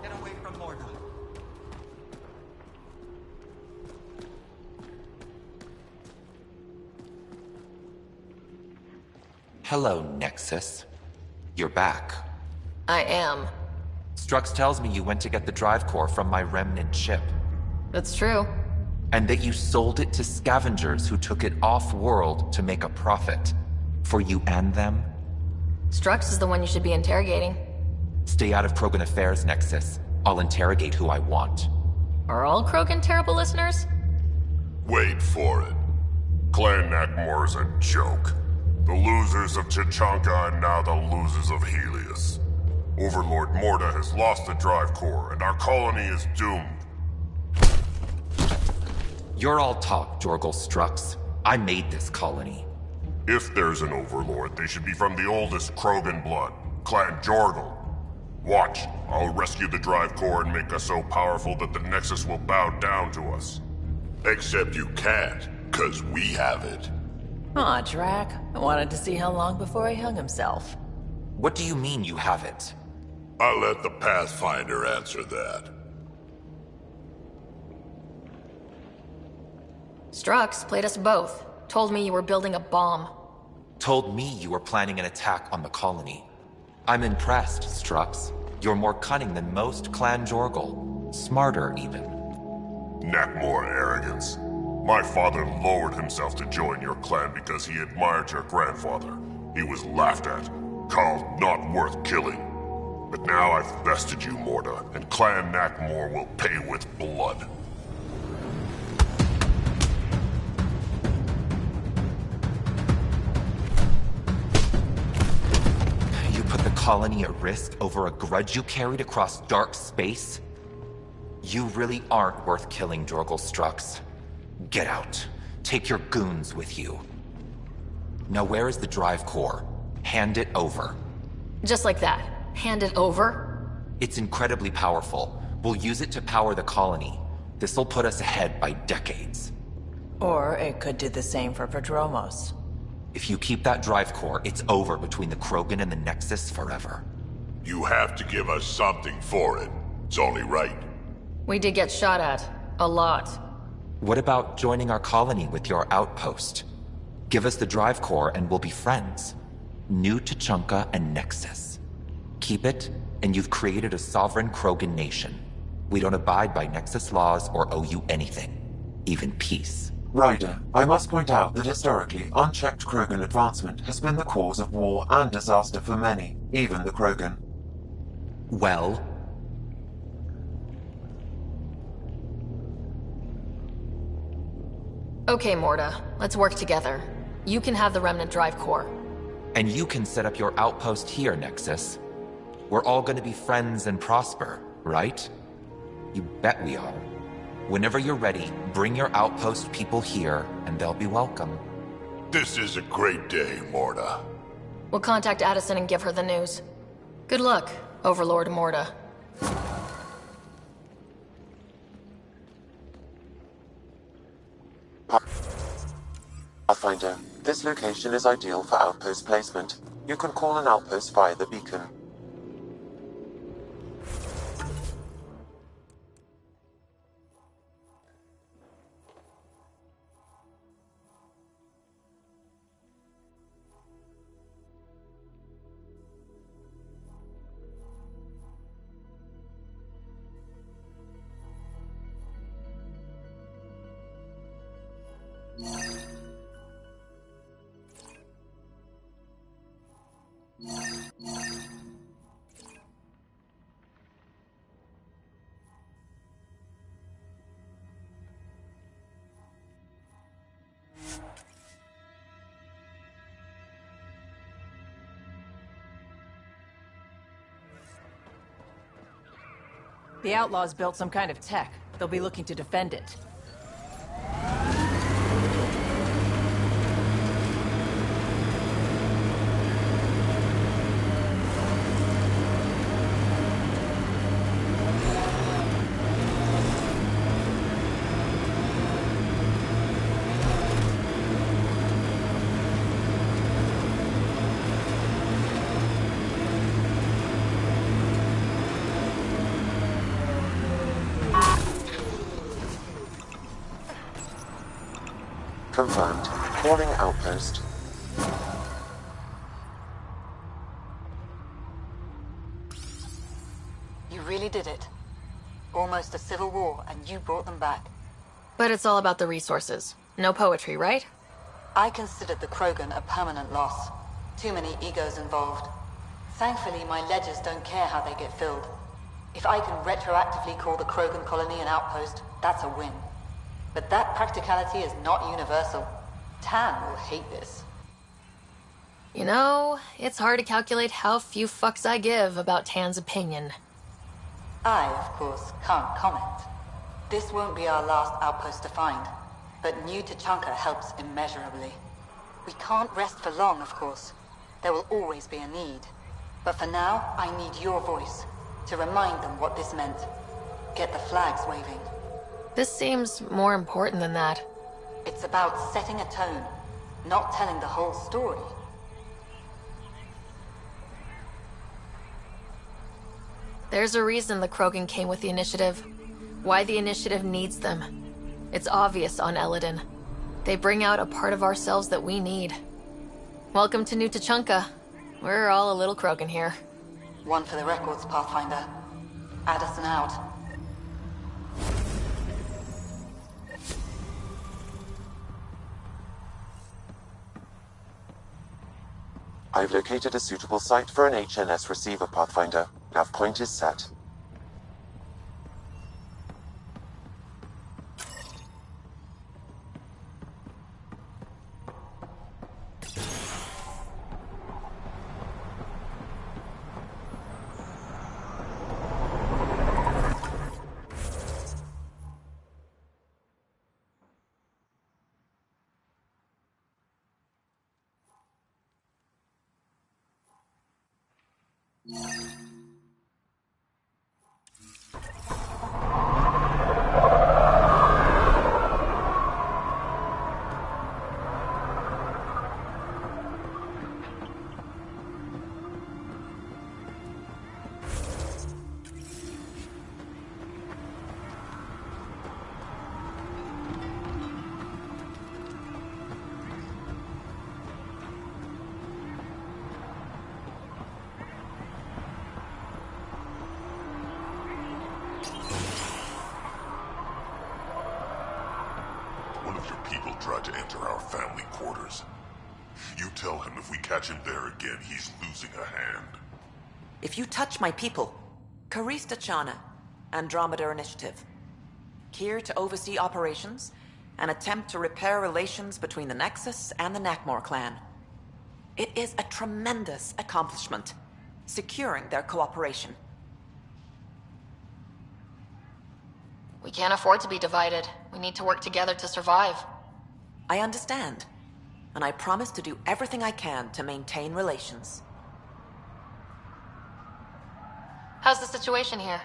[SPEAKER 8] Get away from Morda.
[SPEAKER 14] Hello, Nexus. You're back.
[SPEAKER 1] I am.
[SPEAKER 14] Strux tells me you went to get the drive core from my remnant ship.
[SPEAKER 1] That's true.
[SPEAKER 14] And that you sold it to scavengers who took it off-world to make a profit. For you and them?
[SPEAKER 1] Strux is the one you should be interrogating.
[SPEAKER 14] Stay out of Krogan affairs, Nexus. I'll interrogate who I want.
[SPEAKER 1] Are all Krogan terrible listeners?
[SPEAKER 18] Wait for it. Clan Nakmor is a joke. The losers of Chichanka and now the losers of Helios. Overlord Morda has lost the drive core, and our colony is doomed.
[SPEAKER 14] You're all talk, Jorgal Strux. I made this colony.
[SPEAKER 18] If there's an overlord, they should be from the oldest Krogan blood, Clan Jorgal. Watch, I'll rescue the drive core and make us so powerful that the Nexus will bow down to us. Except you can't, 'cause we have it.
[SPEAKER 1] Aw, Drac. I wanted to see how long before he hung himself.
[SPEAKER 14] What do you mean you have it?
[SPEAKER 18] I'll let the Pathfinder answer that.
[SPEAKER 1] Strux played us both. Told me you were building a bomb.
[SPEAKER 14] Told me you were planning an attack on the colony. I'm impressed, Strux. You're more cunning than most Clan Jorgal. Smarter, even.
[SPEAKER 18] Nakmor arrogance. My father lowered himself to join your clan because he admired your grandfather. He was laughed at, called not worth killing. But now I've bested you, Morda, and Clan Nakmor will pay with blood.
[SPEAKER 14] You put the colony at risk over a grudge you carried across dark space? You really aren't worth killing, Jorgal Strux. Get out. Take your goons with you. Now where is the drive core? Hand it over.
[SPEAKER 1] Just like that. Hand it over?
[SPEAKER 14] It's incredibly powerful. We'll use it to power the colony. This'll put us ahead by decades.
[SPEAKER 1] Or it could do the same for Prodromos.
[SPEAKER 14] If you keep that drive core, it's over between the Krogan and the Nexus forever.
[SPEAKER 18] You have to give us something for it. It's only right.
[SPEAKER 1] We did get shot at. A lot.
[SPEAKER 14] What about joining our colony with your outpost? Give us the drive core and we'll be friends. New Tuchanka and Nexus. Keep it, and you've created a sovereign Krogan nation. We don't abide by Nexus laws or owe you anything. Even peace.
[SPEAKER 5] Ryder, I must point out that historically, unchecked Krogan advancement has been the cause of war and disaster for many, even the Krogan.
[SPEAKER 14] Well?
[SPEAKER 1] Okay, Morda. Let's work together. You can have the Remnant drive core.
[SPEAKER 14] And you can set up your outpost here, Nexus. We're all gonna be friends and prosper, right? You bet we are. Whenever you're ready, bring your outpost people here, and they'll be welcome.
[SPEAKER 18] This is a great day, Morda.
[SPEAKER 1] We'll contact Addison and give her the news. Good luck, Overlord Morda.
[SPEAKER 5] Pathfinder, this location is ideal for outpost placement. You can call an outpost via the beacon.
[SPEAKER 1] The Outlaws built some kind of tech. They'll be looking to defend it.
[SPEAKER 5] Confirmed. Calling outpost.
[SPEAKER 21] You really did it. Almost a civil war, and you brought them back.
[SPEAKER 4] But it's all about the resources. No poetry, right?
[SPEAKER 21] I considered the Krogan a permanent loss. Too many egos involved. Thankfully, my ledgers don't care how they get filled. If I can retroactively call the Krogan colony an outpost, that's a win. But that practicality is not universal. Tan will hate this.
[SPEAKER 4] You know, it's hard to calculate how few fucks I give about Tan's opinion.
[SPEAKER 21] I, of course, can't comment. This won't be our last outpost to find, but New Tachanka helps immeasurably. We can't rest for long, of course. There will always be a need. But for now, I need your voice, to remind them what this meant. Get the flags waving.
[SPEAKER 4] This seems more important than that.
[SPEAKER 21] It's about setting a tone, not telling the whole story.
[SPEAKER 4] There's a reason the Krogan came with the initiative. Why the initiative needs them. It's obvious on Eladin. They bring out a part of ourselves that we need. Welcome to New Tachanka. We're all a little Krogan here.
[SPEAKER 21] One for the records, Pathfinder. Addison out.
[SPEAKER 5] I've located a suitable site for an HNS receiver, Pathfinder. Nav point is set.
[SPEAKER 18] One of your people tried to enter our family quarters. You tell him if we catch him there again, he's losing a hand.
[SPEAKER 22] If you touch my people, Karista Chana, Andromeda Initiative. Here to oversee operations and attempt to repair relations between the Nexus and the Nakmor clan. It is a tremendous accomplishment, securing their cooperation.
[SPEAKER 4] We can't afford to be divided. We need to work together to survive.
[SPEAKER 22] I understand, and I promise to do everything I can to maintain relations.
[SPEAKER 4] How's the situation here?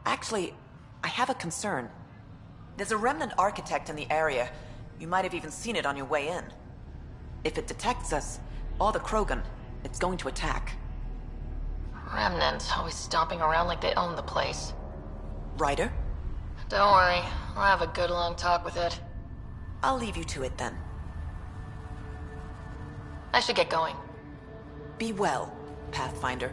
[SPEAKER 22] Actually, I have a concern. There's a remnant architect in the area. You might have even seen it on your way in. If it detects us, or the Krogan, it's going to attack.
[SPEAKER 4] Remnants, always stomping around like they own the place.
[SPEAKER 22] Ryder?
[SPEAKER 4] Don't worry, I'll have a good long talk with it.
[SPEAKER 22] I'll leave you to it then.
[SPEAKER 4] I should get going.
[SPEAKER 22] Be well, Pathfinder.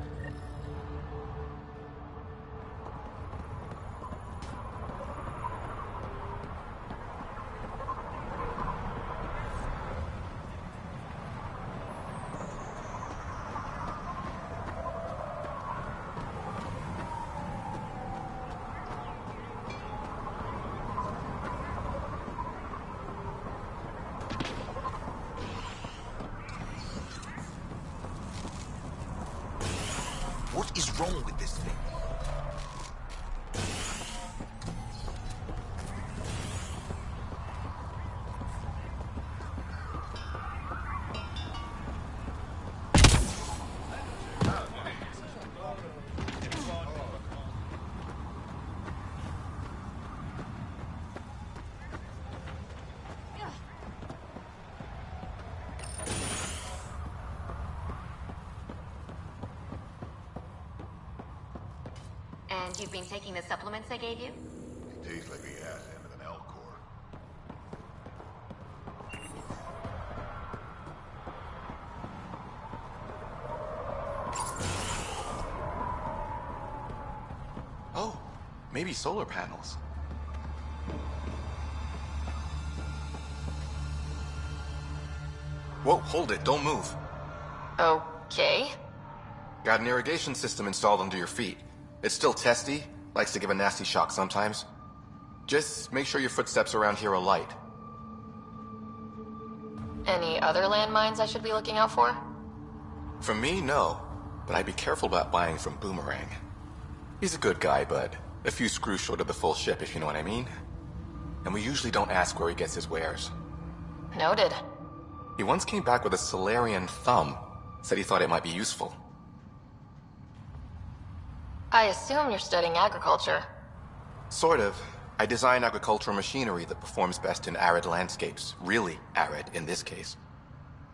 [SPEAKER 23] What is wrong with this thing?
[SPEAKER 21] And you've been taking the supplements I gave you?
[SPEAKER 18] He tastes like the ass end of an elk core.
[SPEAKER 3] Oh, maybe solar panels. Whoa, hold it, don't move.
[SPEAKER 4] Okay.
[SPEAKER 3] Got an irrigation system installed under your feet. It's still testy, likes to give a nasty shock sometimes. Just make sure your footsteps around here are light.
[SPEAKER 4] Any other landmines I should be looking out for?
[SPEAKER 3] From me, no. But I'd be careful about buying from Boomerang. He's a good guy, but a few screws short of the full ship, if you know what I mean. And we usually don't ask where he gets his wares.
[SPEAKER 4] Noted.
[SPEAKER 3] He once came back with a Solarian thumb. Said he thought it might be useful.
[SPEAKER 4] I assume you're studying agriculture.
[SPEAKER 3] Sort of. I design agricultural machinery that performs best in arid landscapes. Really arid, in this case.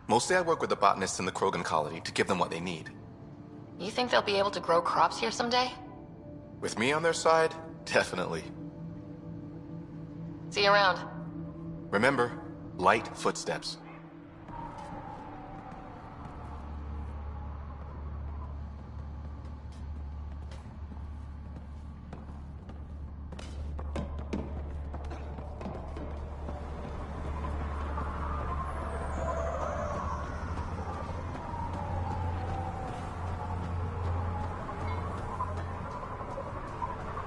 [SPEAKER 3] Mostly I work with the botanists in the Krogan colony to give them what they need.
[SPEAKER 4] You think they'll be able to grow crops here someday?
[SPEAKER 3] With me on their side, definitely.
[SPEAKER 4] See you around.
[SPEAKER 3] Remember, light footsteps.